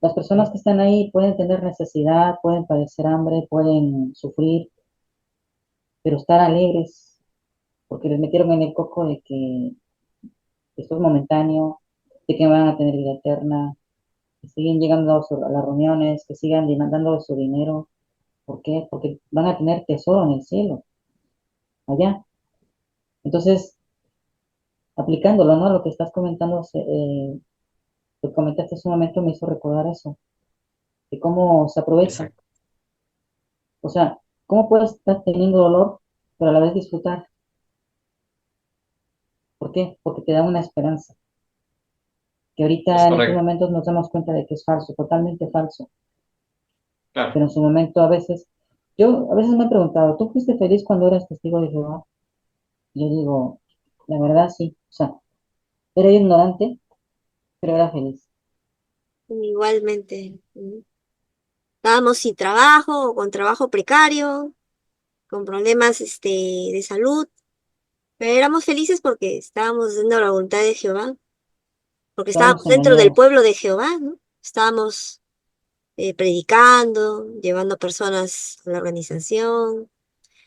Las personas que están ahí pueden tener necesidad, pueden padecer hambre, pueden sufrir, pero estar alegres porque les metieron en el coco de que esto es momentáneo, de que van a tener vida eterna, que siguen llegando a las reuniones, que sigan dando su dinero. ¿Por qué? Porque van a tener tesoro en el cielo, allá. Entonces, aplicándolo, ¿no? Lo que estás comentando, lo que comentaste hace un momento me hizo recordar eso, de cómo se aprovecha. Exacto. O sea, ¿cómo puedes estar teniendo dolor, pero a la vez disfrutar? ¿Por qué? Porque te da una esperanza, que Es ahorita en estos correcto. momentos nos damos cuenta de que es falso, totalmente falso. Claro. Pero en su momento yo a veces me he preguntado, ¿tú fuiste feliz cuando eras testigo de Jehová? Y yo digo, la verdad sí, o sea, era ignorante, pero era feliz. igualmente. Estábamos sin trabajo o con trabajo precario, con problemas de salud, pero éramos felices porque estábamos haciendo la voluntad de Jehová, porque estábamos Estábamos dentro del engañados. pueblo de Jehová, ¿no? Estábamos predicando, llevando personas a la organización,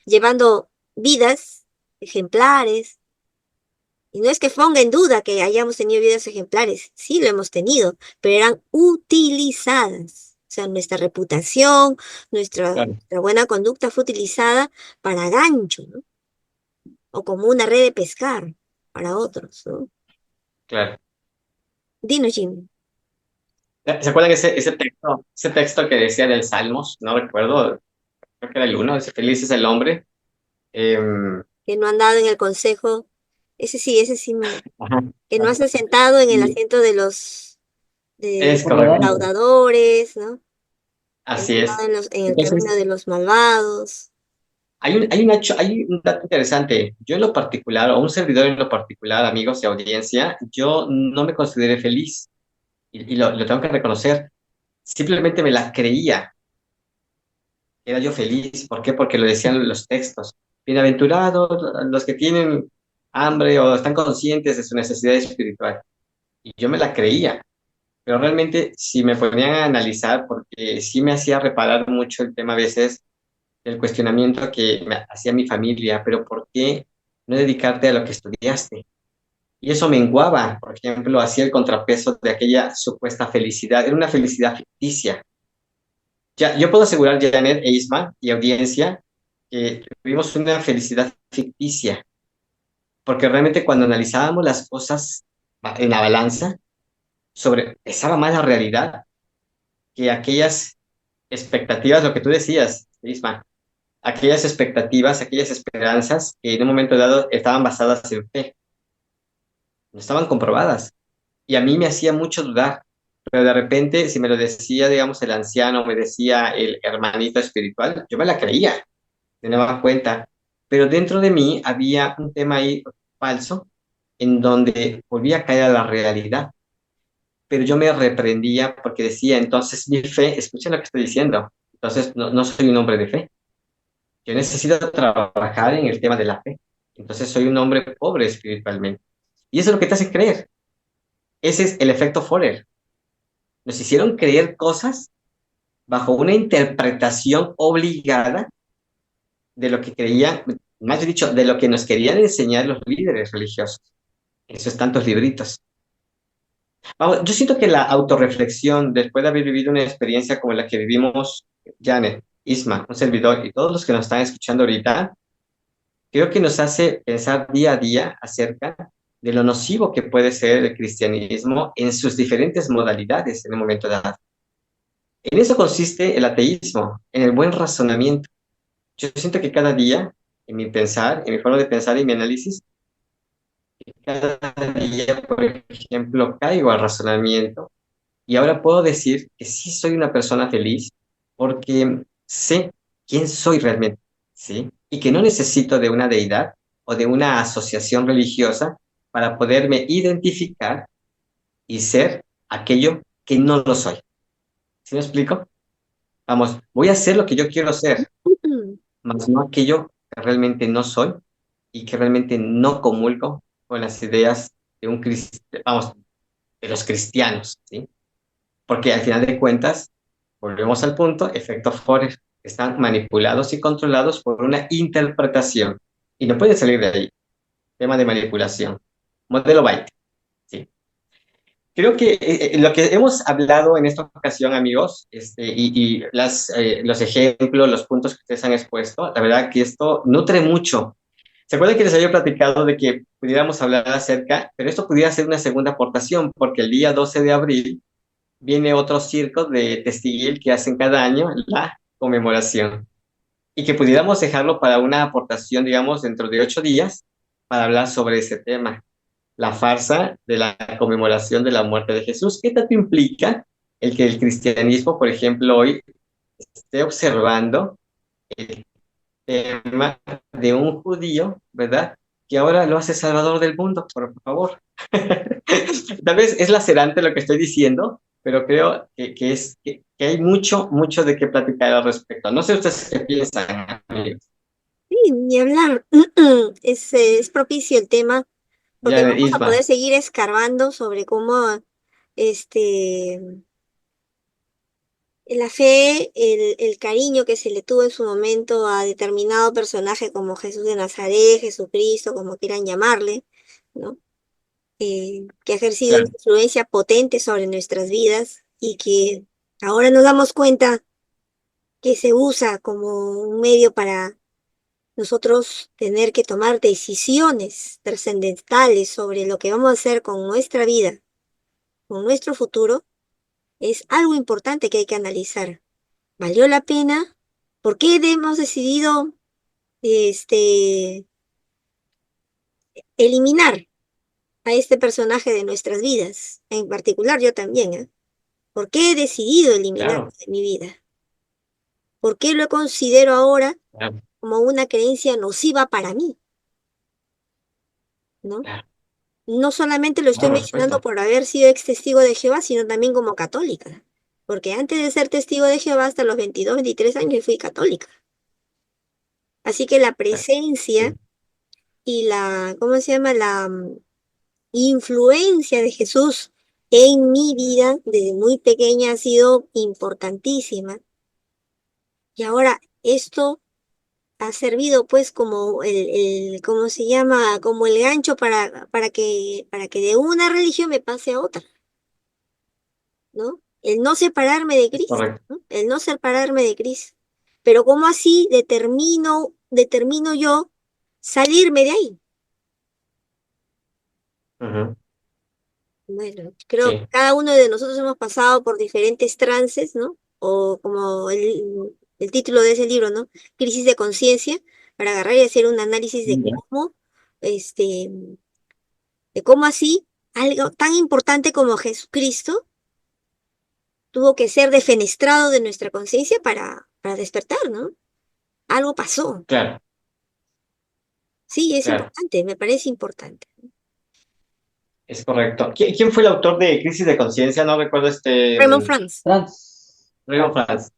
llevando vidas ejemplares. Y no es que ponga en duda que hayamos tenido vidas ejemplares, sí lo hemos tenido, pero eran utilizadas. O sea, nuestra reputación, Claro. nuestra buena conducta fue utilizada para gancho, ¿no? O como una red de pescar para otros, ¿no? Claro. Dinos, Jim, ¿Se acuerdan ese texto que decía del Salmos? No recuerdo, creo que era el uno, dice, feliz es el hombre. Em, que no han dado en el consejo, ese sí ajá. que no se ha sentado en el Y asiento de es los correcto, Burladores. defraudadores, ¿no? Que no así ha es. estado en el camino Entonces, de los malvados. hay un dato interesante. Yo en lo particular, o un servidor en lo particular, amigos y audiencia, yo no me consideré feliz y lo tengo que reconocer. Simplemente me la creía. Era yo feliz. ¿Por qué? Porque lo decían los textos. Bienaventurados los que tienen hambre o están conscientes de su necesidad espiritual. Y yo me la creía. Pero realmente, si me ponían a analizar, porque sí me hacía reparar mucho el tema a veces, el cuestionamiento que me hacía mi familia, pero ¿por qué no dedicarte a lo que estudiaste? Y eso menguaba, por ejemplo, hacía el contrapeso de aquella supuesta felicidad. Era una felicidad ficticia. Ya, yo puedo asegurar, Janet e Isma y audiencia, que tuvimos una felicidad ficticia, porque realmente cuando analizábamos las cosas en la balanza, sobrepesaba más la realidad que aquellas expectativas, lo que tú decías, Isma, aquellas expectativas, aquellas esperanzas que en un momento dado estaban basadas en fe, no estaban comprobadas. Y a mí me hacía mucho dudar, pero de repente, si me lo decía, digamos, el anciano, me decía el hermanito espiritual, yo me la creía, de nueva cuenta. Pero dentro de mí había un tema ahí falso, en donde volvía a caer a la realidad. Pero yo me reprendía porque decía, entonces mi fe, escuchen lo que estoy diciendo, entonces no soy un hombre de fe. Yo necesito trabajar en el tema de la fe. Entonces soy un hombre pobre espiritualmente. Y eso es lo que te hace creer. Ese es el efecto Forer. Nos hicieron creer cosas bajo una interpretación obligada de lo que creían, más bien dicho, de lo que nos querían enseñar los líderes religiosos. Esos tantos libritos. Vamos, yo siento que la autorreflexión, después de haber vivido una experiencia como la que vivimos, Janet, Isma, un servidor y todos los que nos están escuchando ahorita, creo que nos hace pensar día a día acerca de lo nocivo que puede ser el cristianismo en sus diferentes modalidades en el momento dado. En eso consiste el ateísmo, en el buen razonamiento. Yo siento que cada día, en mi pensar, en mi forma de pensar y mi análisis, cada día, por ejemplo, caigo al razonamiento y ahora puedo decir que sí soy una persona feliz porque sé quién soy realmente, ¿sí? Y que no necesito de una deidad o de una asociación religiosa para poderme identificar y ser aquello que no lo soy. ¿Sí me explico? Vamos, voy a ser lo que yo quiero ser, más no aquello que realmente no soy y que realmente no comulgo con las ideas de vamos, de los cristianos, ¿sí? Porque al final de cuentas, volvemos al punto, efecto Forer, están manipulados y controlados por una interpretación y no pueden salir de ahí. Tema de manipulación. Modelo Byte, ¿sí? Creo que lo que hemos hablado en esta ocasión, amigos, y los ejemplos, los puntos que ustedes han expuesto, la verdad que esto nutre mucho. ¿Se acuerdan que les había platicado de que pudiéramos hablar acerca, pero esto pudiera ser una segunda aportación, porque el día 12 de abril viene otro circo de Testiguil que hacen cada año, la conmemoración, y que pudiéramos dejarlo para una aportación, digamos, dentro de 8 días, para hablar sobre ese tema, la farsa de la conmemoración de la muerte de Jesús. ¿Qué tanto implica el que el cristianismo, por ejemplo, hoy esté observando el tema de un judío, ¿verdad? Que ahora lo hace salvador del mundo, por favor? Tal vez es lacerante lo que estoy diciendo, pero creo que hay mucho, mucho de qué platicar al respecto. No sé ustedes qué piensan, amigos. Sí, ni hablar. Es propicio el tema, porque Ya, vamos a poder Isma, seguir escarbando sobre cómo este, la fe, el cariño que se le tuvo en su momento a determinado personaje como Jesús de Nazaret, Jesucristo, como quieran llamarle, ¿no? Que ha ejercido una claro, influencia potente sobre nuestras vidas y que ahora nos damos cuenta que se usa como un medio para nosotros tener que tomar decisiones trascendentales sobre lo que vamos a hacer con nuestra vida, con nuestro futuro, es algo importante que hay que analizar. ¿Valió la pena? ¿Por qué hemos decidido este, eliminar a este personaje de nuestras vidas? En particular yo también, ¿eh? ¿Por qué he decidido eliminarlo claro, de mi vida? ¿Por qué lo considero ahora claro, como una creencia nociva para mí? ¿No? claro, No solamente lo estoy claro, por mencionando supuesto. por haber sido ex testigo de Jehová, sino también como católica. Porque antes de ser testigo de Jehová, hasta los 22, 23 años, fui católica. Así que la presencia Sí, y la, ¿cómo se llama? La influencia de Jesús en mi vida desde muy pequeña ha sido importantísima. Y ahora esto ha servido pues como ¿cómo se llama? Como el gancho para que de una religión me pase a otra, ¿no? El no separarme de es Cristo, correcto. ¿no? El no separarme de Cristo. Pero ¿cómo así determino yo salirme de ahí? Ujú, Bueno, creo que sí, cada uno de nosotros hemos pasado por diferentes trances, ¿no? O como el título de ese libro, ¿no? Crisis de conciencia, para agarrar y hacer un análisis ya, este, de cómo así algo tan importante como Jesucristo tuvo que ser defenestrado de nuestra conciencia para despertar, ¿no? Algo pasó. claro, Sí, es claro, importante, me parece importante. es correcto. ¿Quién fue el autor de Crisis de Conciencia? No recuerdo Raymond Franz. Raymond Franz.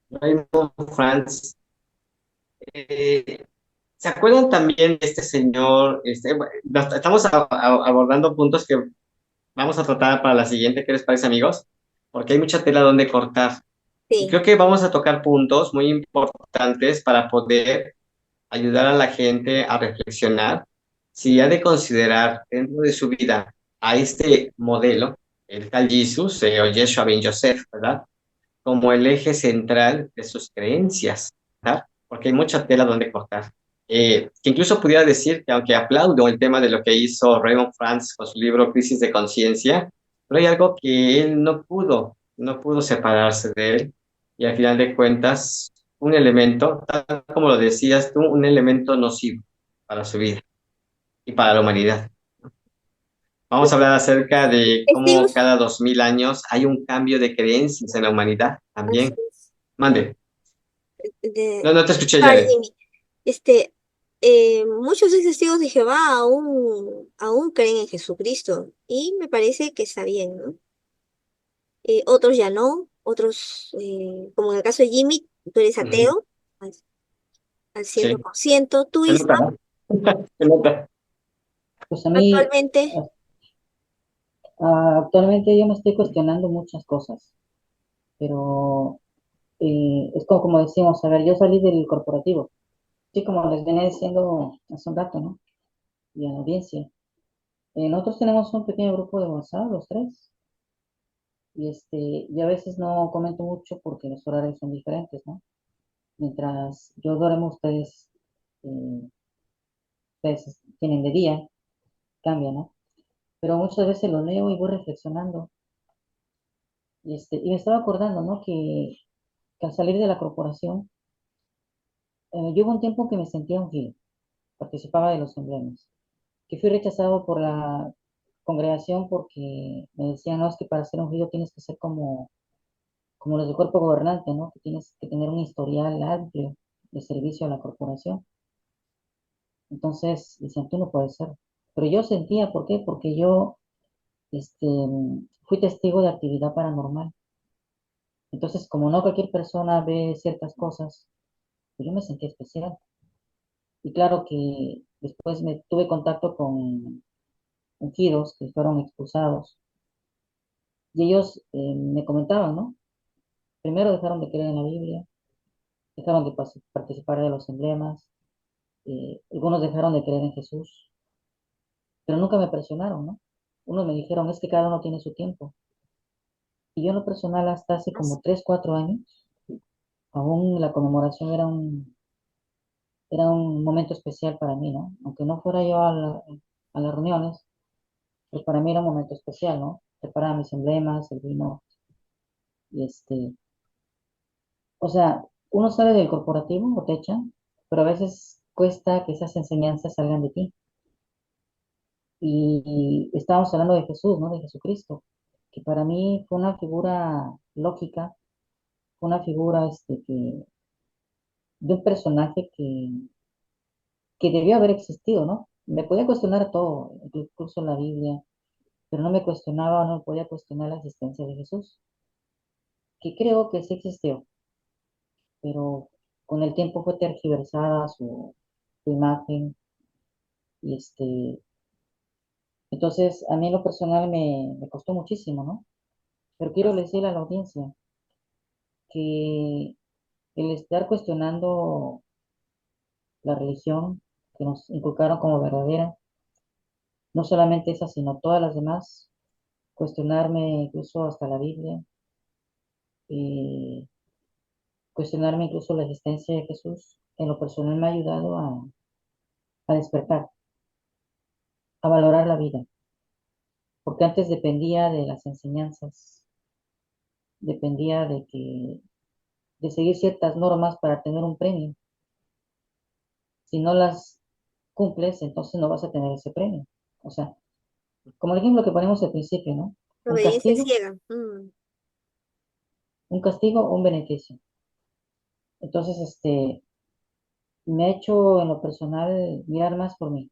Raymond Franz. Eh, ¿Se acuerdan también de este señor? Bueno, estamos abordando puntos que vamos a tratar para la siguiente. ¿Qué les parece, amigos? Porque hay mucha tela donde cortar. Y Sí, creo que vamos a tocar puntos muy importantes para poder ayudar a la gente a reflexionar si ha de considerar dentro de su vida a este modelo, el tal Jesús o Yeshua ben Yosef, ¿verdad? como el eje central de sus creencias, ¿verdad? Porque hay mucha tela donde cortar. Que incluso pudiera decir que aunque aplaudo el tema de lo que hizo Raymond Franz con su libro Crisis de Conciencia, pero hay algo que él no pudo separarse de él y al final de cuentas, un elemento, tal como lo decías tú, un elemento nocivo para su vida y para la humanidad. Vamos a hablar acerca de cómo Testigos, cada 2000 años hay un cambio de creencias en la humanidad así también. es, Mande. de, No, no te escuché, para Janet. Jimmy. Muchos ex testigos de Jehová aún creen en Jesucristo y me parece que está bien, ¿no? Otros ya no, otros, como en el caso de Jimmy, tú eres Ujú. ateo al, al Sí, 100%. Tú, se Isma, nota, ¿no? Se nota. Pues a mí, actualmente, actualmente yo me estoy cuestionando muchas cosas, pero es como decimos, a ver, yo salí del corporativo, sí, como les venía diciendo hace un rato, ¿no? Y a la audiencia. Nosotros tenemos un pequeño grupo de WhatsApp, los tres, y a veces no comento mucho porque los horarios son diferentes, ¿no? Mientras yo duermo, eh, ustedes tienen de día, cambia, ¿no? Pero muchas veces lo leo y voy reflexionando, y me estaba acordando, ¿no? Que al salir de la corporación, yo hubo un tiempo que me sentía ungido, participaba de los emblemas, que fui rechazado por la congregación porque me decían, no, es que para ser ungido tienes que ser como los del cuerpo gobernante, ¿no? Que tienes que tener un historial amplio de servicio a la corporación. Entonces, decían, tú no puedes ser. Pero yo sentía, ¿por qué? Porque yo fui testigo de actividad paranormal. Entonces, como no cualquier persona ve ciertas cosas, pues yo me sentía especial. Y claro que después me tuve contacto con ungidos que fueron expulsados. Y ellos me comentaban, ¿no? Primero dejaron de creer en la Biblia, dejaron de participar de los emblemas, algunos dejaron de creer en Jesús, pero nunca me presionaron, ¿no? Unos me dijeron, es que cada uno tiene su tiempo. Y yo en lo personal hasta hace como 3 4 años, aún la conmemoración era un momento especial para mí, ¿no? Aunque no fuera yo a las reuniones, pues para mí era un momento especial, ¿no? Preparaba mis emblemas, el vino, y o sea, uno sale del corporativo o te echan, pero a veces cuesta que esas enseñanzas salgan de ti. Y estábamos hablando de Jesús, ¿no? De Jesucristo, que para mí fue una figura lógica, fue una figura de un personaje que debió haber existido, ¿no? Me podía cuestionar todo, incluso la Biblia, pero no me cuestionaba o no podía cuestionar la existencia de Jesús, que creo que sí existió, pero con el tiempo fue tergiversada su imagen, y entonces a mí en lo personal me costó muchísimo, ¿no? Pero quiero decirle a la audiencia que el estar cuestionando la religión que nos inculcaron como verdadera, no solamente esa, sino todas las demás, cuestionarme incluso hasta la Biblia, y cuestionarme incluso la existencia de Jesús, en lo personal me ha ayudado a despertar, a valorar la vida, porque antes dependía de las enseñanzas, dependía de seguir ciertas normas para tener un premio. Si no las cumples, entonces no vas a tener ese premio. O sea, como el ejemplo que ponemos al principio, ¿no? Un obediencia castigo, ciega. un castigo o un beneficio. Entonces, me ha hecho en lo personal mirar más por mi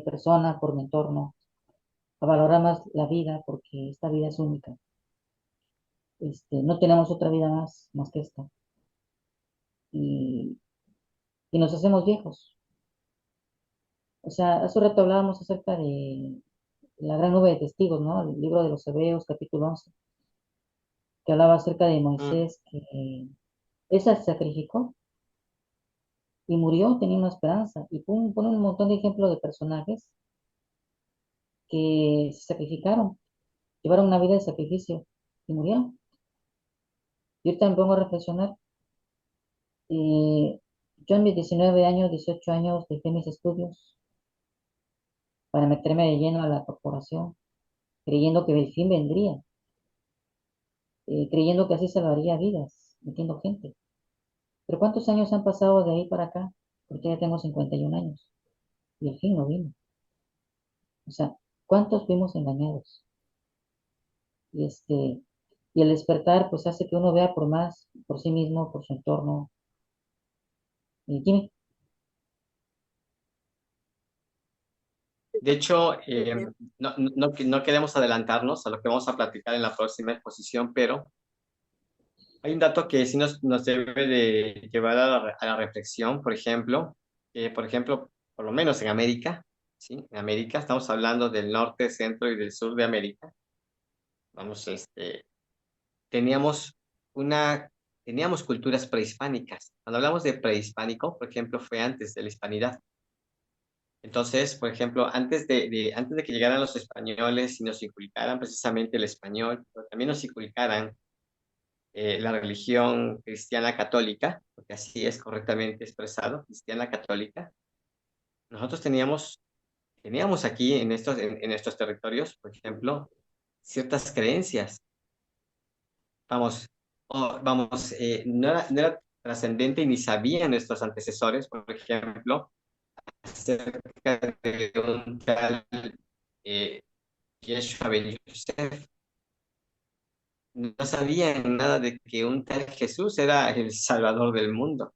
persona, por mi entorno, a valorar más la vida, porque esta vida es única. No tenemos otra vida más que esta. Y, y nos hacemos viejos. O sea, hace un rato hablábamos acerca de la gran nube de testigos, ¿no? El libro de los Hebreos, capítulo 11, que hablaba acerca de Mm. Moisés, que esa se sacrificó y murió, tenía una esperanza. Y pone un montón de ejemplos de personajes que se sacrificaron, llevaron una vida de sacrificio y murieron. Yo ahorita me pongo a reflexionar y yo en mis 19 años, 18 años dejé mis estudios para meterme de lleno a la corporación, creyendo que el fin vendría, creyendo que así salvaría vidas, metiendo gente. Pero ¿cuántos años han pasado de ahí para acá? Porque ya tengo 51 años y el fin no vino. O sea, ¿cuántos fuimos engañados? Y y el despertar pues hace que uno vea por más, por sí mismo, por su entorno. Y dime, De hecho, Ujú. no queremos adelantarnos a lo que vamos a platicar en la próxima exposición, pero hay un dato que sí nos debe de llevar a la reflexión, por ejemplo, por lo menos en América, ¿sí? En América estamos hablando del norte, centro y del sur de América. Vamos, teníamos una, teníamos culturas prehispánicas. Cuando hablamos de prehispánico, por ejemplo, fue antes de la hispanidad. Entonces, por ejemplo, antes de que llegaran los españoles y nos inculcaran precisamente el español, pero también nos inculcaran la religión cristiana católica, porque así es correctamente expresado, cristiana católica, nosotros teníamos aquí en estos territorios, por ejemplo, ciertas creencias. Vamos, no era trascendente y ni sabían nuestros antecesores, por ejemplo, acerca de un tal eh, Yeshua ben Yosef. No sabían nada de que un tal Jesús era el Salvador del mundo.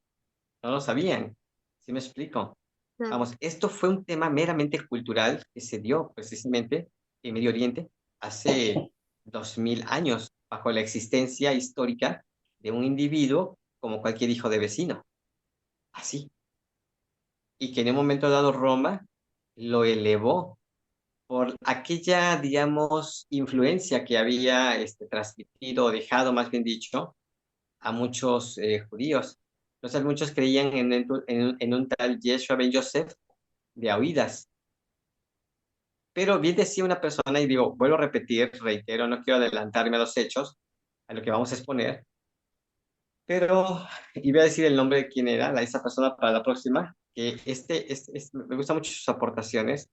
No lo sabían. ¿Sí me explico? Claro. Vamos, esto fue un tema meramente cultural que se dio precisamente en Medio Oriente hace 2000 años, bajo la existencia histórica de un individuo como cualquier hijo de vecino. Así. Y que en un momento dado Roma lo elevó por aquella, digamos, influencia que había transmitido o dejado, más bien dicho, a muchos judíos. Entonces muchos creían en un tal Yeshua ben Yosef de a oídas. Pero bien decía una persona, y digo, vuelvo a repetir, reitero, no quiero adelantarme a los hechos, a lo que vamos a exponer, pero, y voy a decir el nombre de quién era, esa persona para la próxima, que me gustan mucho sus aportaciones,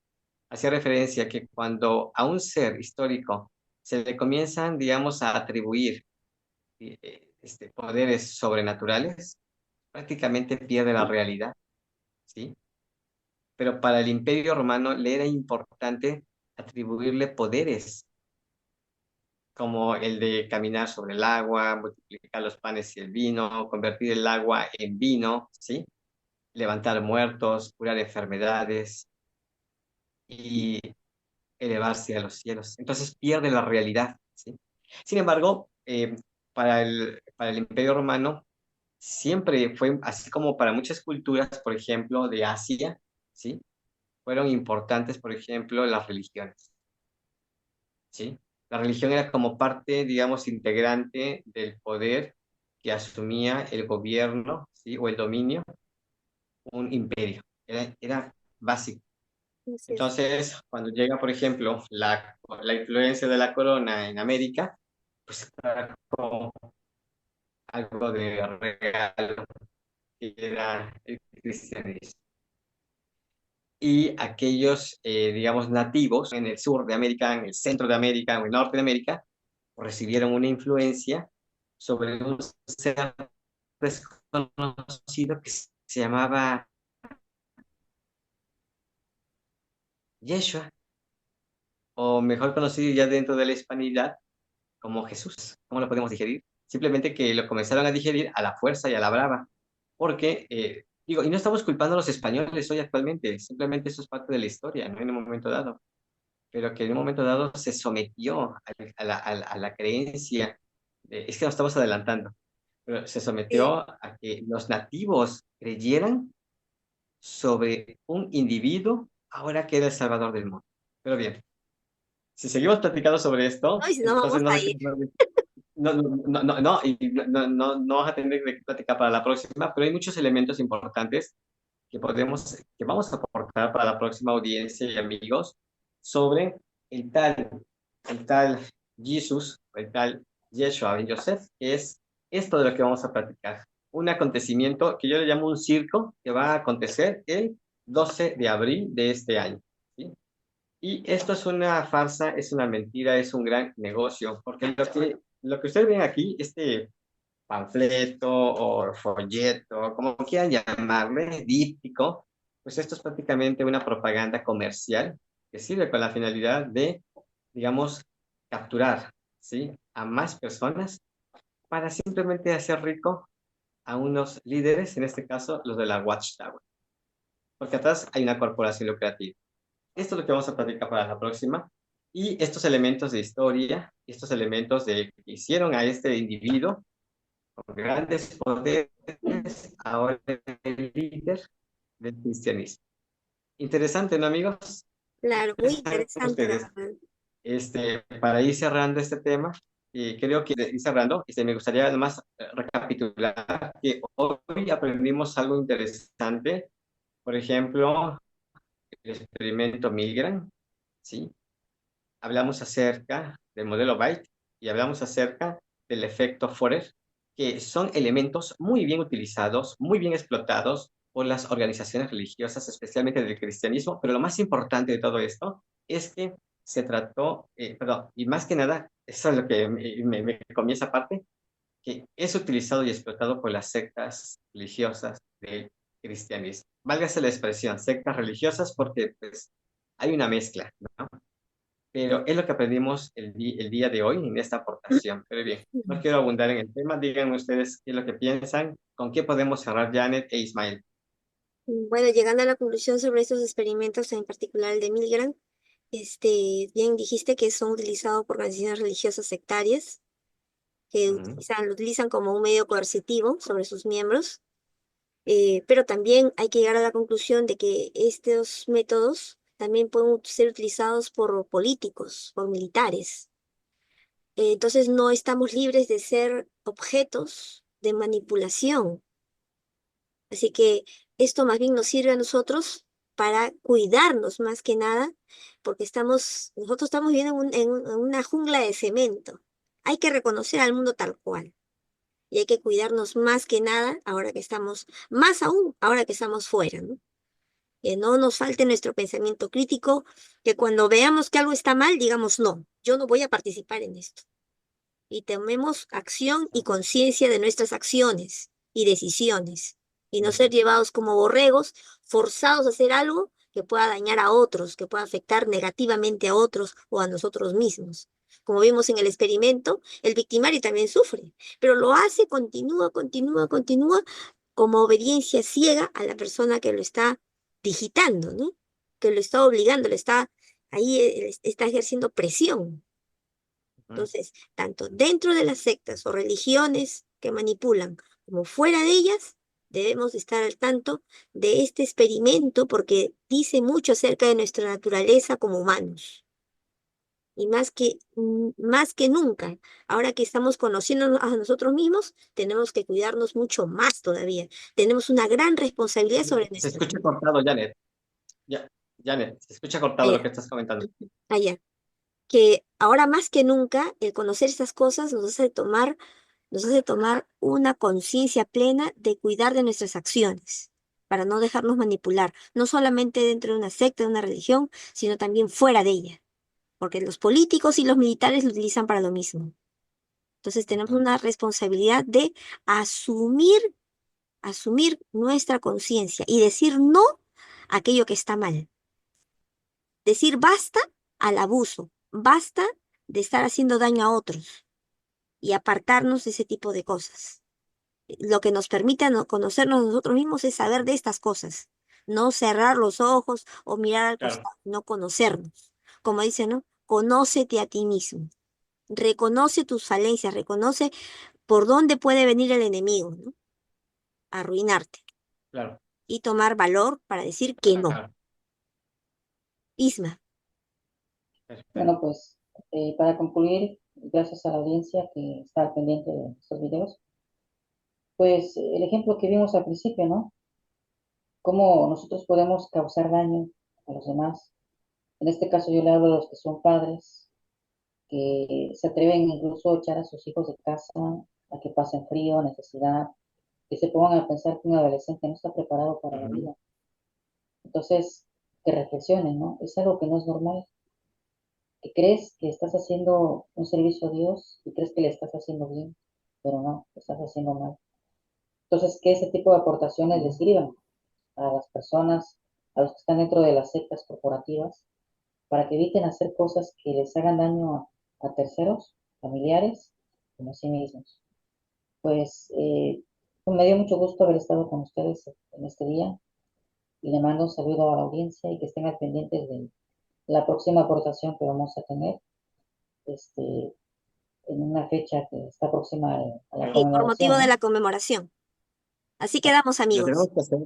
hacía referencia a que cuando a un ser histórico se le comienzan, digamos, a atribuir poderes sobrenaturales, prácticamente pierde la realidad, ¿sí? Pero para el Imperio Romano le era importante atribuirle poderes como el de caminar sobre el agua, multiplicar los panes y el vino, convertir el agua en vino, ¿sí? Levantar muertos, curar enfermedades y elevarse a los cielos. Entonces pierde la realidad, ¿sí? Sin embargo, para el Imperio Romano siempre fue, así como para muchas culturas, por ejemplo, de Asia, ¿sí? Fueron importantes, por ejemplo, las religiones, ¿sí? La religión era como parte, digamos, integrante del poder que asumía el gobierno, ¿sí? O el dominio, un imperio. Era básico. Entonces, Entonces, cuando llega, por ejemplo, la influencia de la corona en América, pues era como algo de regalo que era el cristianismo. Y aquellos, digamos, nativos en el sur de América, en el centro de América o en el norte de América, recibieron una influencia sobre un ser desconocido que se llamaba Yeshua, o mejor conocido ya dentro de la hispanidad como Jesús. ¿Cómo lo podemos digerir? Simplemente que lo comenzaron a digerir a la fuerza y a la brava, porque, digo, y no estamos culpando a los españoles hoy actualmente, simplemente eso es parte de la historia, ¿no? En un momento dado, pero que en un momento dado se sometió a la creencia, es que nos estamos adelantando, pero se sí. sometió a que los nativos creyeran sobre un individuo ahora que era el salvador del mundo. Pero bien, si seguimos platicando sobre esto, Ay, si no vamos entonces no a sé ir. no vas a tener que platicar para la próxima, pero hay muchos elementos importantes que vamos a aportar para la próxima audiencia y amigos sobre el tal, el tal Jesús, el tal Yeshua ben Yosef, que es esto de lo que vamos a platicar. Un acontecimiento que yo le llamo un circo que va a acontecer el 12 de abril de este año, ¿sí? Y esto es una farsa, es una mentira, es un gran negocio, porque lo que ustedes ven aquí, este panfleto o folleto, como quieran llamarle, díptico, pues esto es prácticamente una propaganda comercial que sirve con la finalidad de, digamos, capturar, ¿sí?, a más personas para simplemente hacer rico a unos líderes, en este caso los de la Watchtower, porque atrás hay una corporación lucrativa. Esto es lo que vamos a platicar para la próxima. Y estos elementos de historia, estos elementos de que hicieron a este individuo con grandes poderes, ahora el líder del cristianismo. Interesante, ¿no, amigos? Claro, muy interesante, la Ustedes. verdad. Para ir cerrando este tema, creo que ir cerrando, me gustaría además recapitular que hoy aprendimos algo interesante. Por ejemplo, el experimento Milgram, ¿sí? Hablamos acerca del modelo Byte y hablamos acerca del efecto Forer, que son elementos muy bien utilizados, muy bien explotados por las organizaciones religiosas, especialmente del cristianismo, pero lo más importante de todo esto es que se trató, perdón, y más que nada, eso es lo que me comienza aparte, que es utilizado y explotado por las sectas religiosas del cristianismo. Válgase la expresión, sectas religiosas, porque pues hay una mezcla, ¿no? Pero es lo que aprendimos el día de hoy en esta aportación. Pero bien, no quiero abundar en el tema. Díganme ustedes qué es lo que piensan, con qué podemos cerrar Janet e Ismael. Bueno, llegando a la conclusión sobre estos experimentos, en particular el de Milgram, bien dijiste que son utilizados por organizaciones religiosas sectarias, que Ujú. lo utilizan como un medio coercitivo sobre sus miembros, pero también hay que llegar a la conclusión de que estos métodos también pueden ser utilizados por políticos, por militares. Entonces no estamos libres de ser objetos de manipulación. Así que esto más bien nos sirve a nosotros para cuidarnos más que nada, porque nosotros estamos viviendo en una jungla de cemento. Hay que reconocer al mundo tal cual. Y hay que cuidarnos más que nada ahora que estamos, más aún ahora que estamos fuera, ¿no? Que no nos falte nuestro pensamiento crítico, que cuando veamos que algo está mal, digamos, no, yo no voy a participar en esto. Y tomemos acción y conciencia de nuestras acciones y decisiones, y no ser llevados como borregos, forzados a hacer algo que pueda dañar a otros, que pueda afectar negativamente a otros o a nosotros mismos. Como vimos en el experimento, el victimario también sufre, pero lo hace, continúa, como obediencia ciega a la persona que lo está digitando, ¿no? Que lo está obligando, está ejerciendo presión. Ujú. Entonces, tanto dentro de las sectas o religiones que manipulan como fuera de ellas, debemos estar al tanto de este experimento porque dice mucho acerca de nuestra naturaleza como humanos. Y más que nunca, ahora que estamos conociendo a nosotros mismos, tenemos que cuidarnos mucho más todavía. Tenemos una gran responsabilidad sobre Se nuestra escucha vida. cortado, Janet. Ya, Janet, se escucha cortado lo Allá, que estás comentando. allá. Que ahora más que nunca, el conocer estas cosas nos hace tomar una conciencia plena de cuidar de nuestras acciones, para no dejarnos manipular, no solamente dentro de una secta, de una religión, sino también fuera de ella, porque los políticos y los militares lo utilizan para lo mismo. Entonces tenemos Ujú. una responsabilidad de asumir, asumir nuestra conciencia y decir no a aquello que está mal. Decir basta al abuso, basta de estar haciendo daño a otros y apartarnos de ese tipo de cosas. Lo que nos permite conocernos nosotros mismos es saber de estas cosas, no cerrar los ojos o mirar al Claro, costado, no conocernos. Como dice, ¿no? Conócete a ti mismo, reconoce tus falencias, reconoce por dónde puede venir el enemigo, ¿no? Arruinarte claro, y tomar valor para decir que no. claro. Isma, Bueno, Perfecto. pues para concluir, gracias a la audiencia que está al pendiente de estos videos, pues el ejemplo que vimos al principio, ¿no? Cómo nosotros podemos causar daño a los demás. En este caso yo le hablo a los que son padres, que se atreven incluso a echar a sus hijos de casa, a que pasen frío, necesidad, que se pongan a pensar que un adolescente no está preparado para la vida. Entonces, que reflexionen, ¿no? Es algo que no es normal, que crees que estás haciendo un servicio a Dios y crees que le estás haciendo bien, pero no, lo estás haciendo mal. Entonces, que ese tipo de aportaciones les sirvan a las personas, a los que están dentro de las sectas corporativas, para que eviten hacer cosas que les hagan daño a terceros, familiares, como a sí mismos. Pues me dio mucho gusto haber estado con ustedes en este día y le mando un saludo a la audiencia y que estén al pendientes de la próxima aportación que vamos a tener en una fecha que está próxima a la Sí, por motivo conmemoración, de ¿no? la conmemoración. Así quedamos, Lo amigos. tenemos que hacer,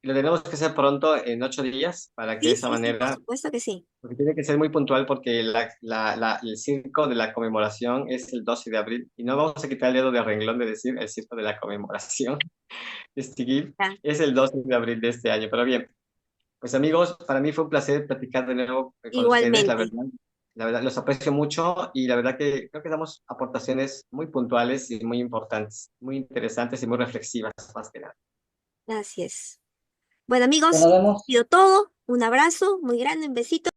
lo tenemos que hacer pronto, en 8 días, para que de Sí, esa sí, sí, por manera, supuesto que sí. porque tiene que ser muy puntual, porque el circo de la conmemoración es el 12 de abril, y no vamos a quitar el dedo de renglón de decir el circo de la conmemoración, Ya. es el 12 de abril de este año. Pero bien, pues amigos, para mí fue un placer platicar de nuevo con ustedes, la Igualmente. verdad. La verdad, los aprecio mucho y la verdad que creo que damos aportaciones muy puntuales y muy importantes, muy interesantes y muy reflexivas, más que nada. Así es. Bueno, Pues amigos, nos ha vemos. sido todo. Un abrazo muy grande, un besito.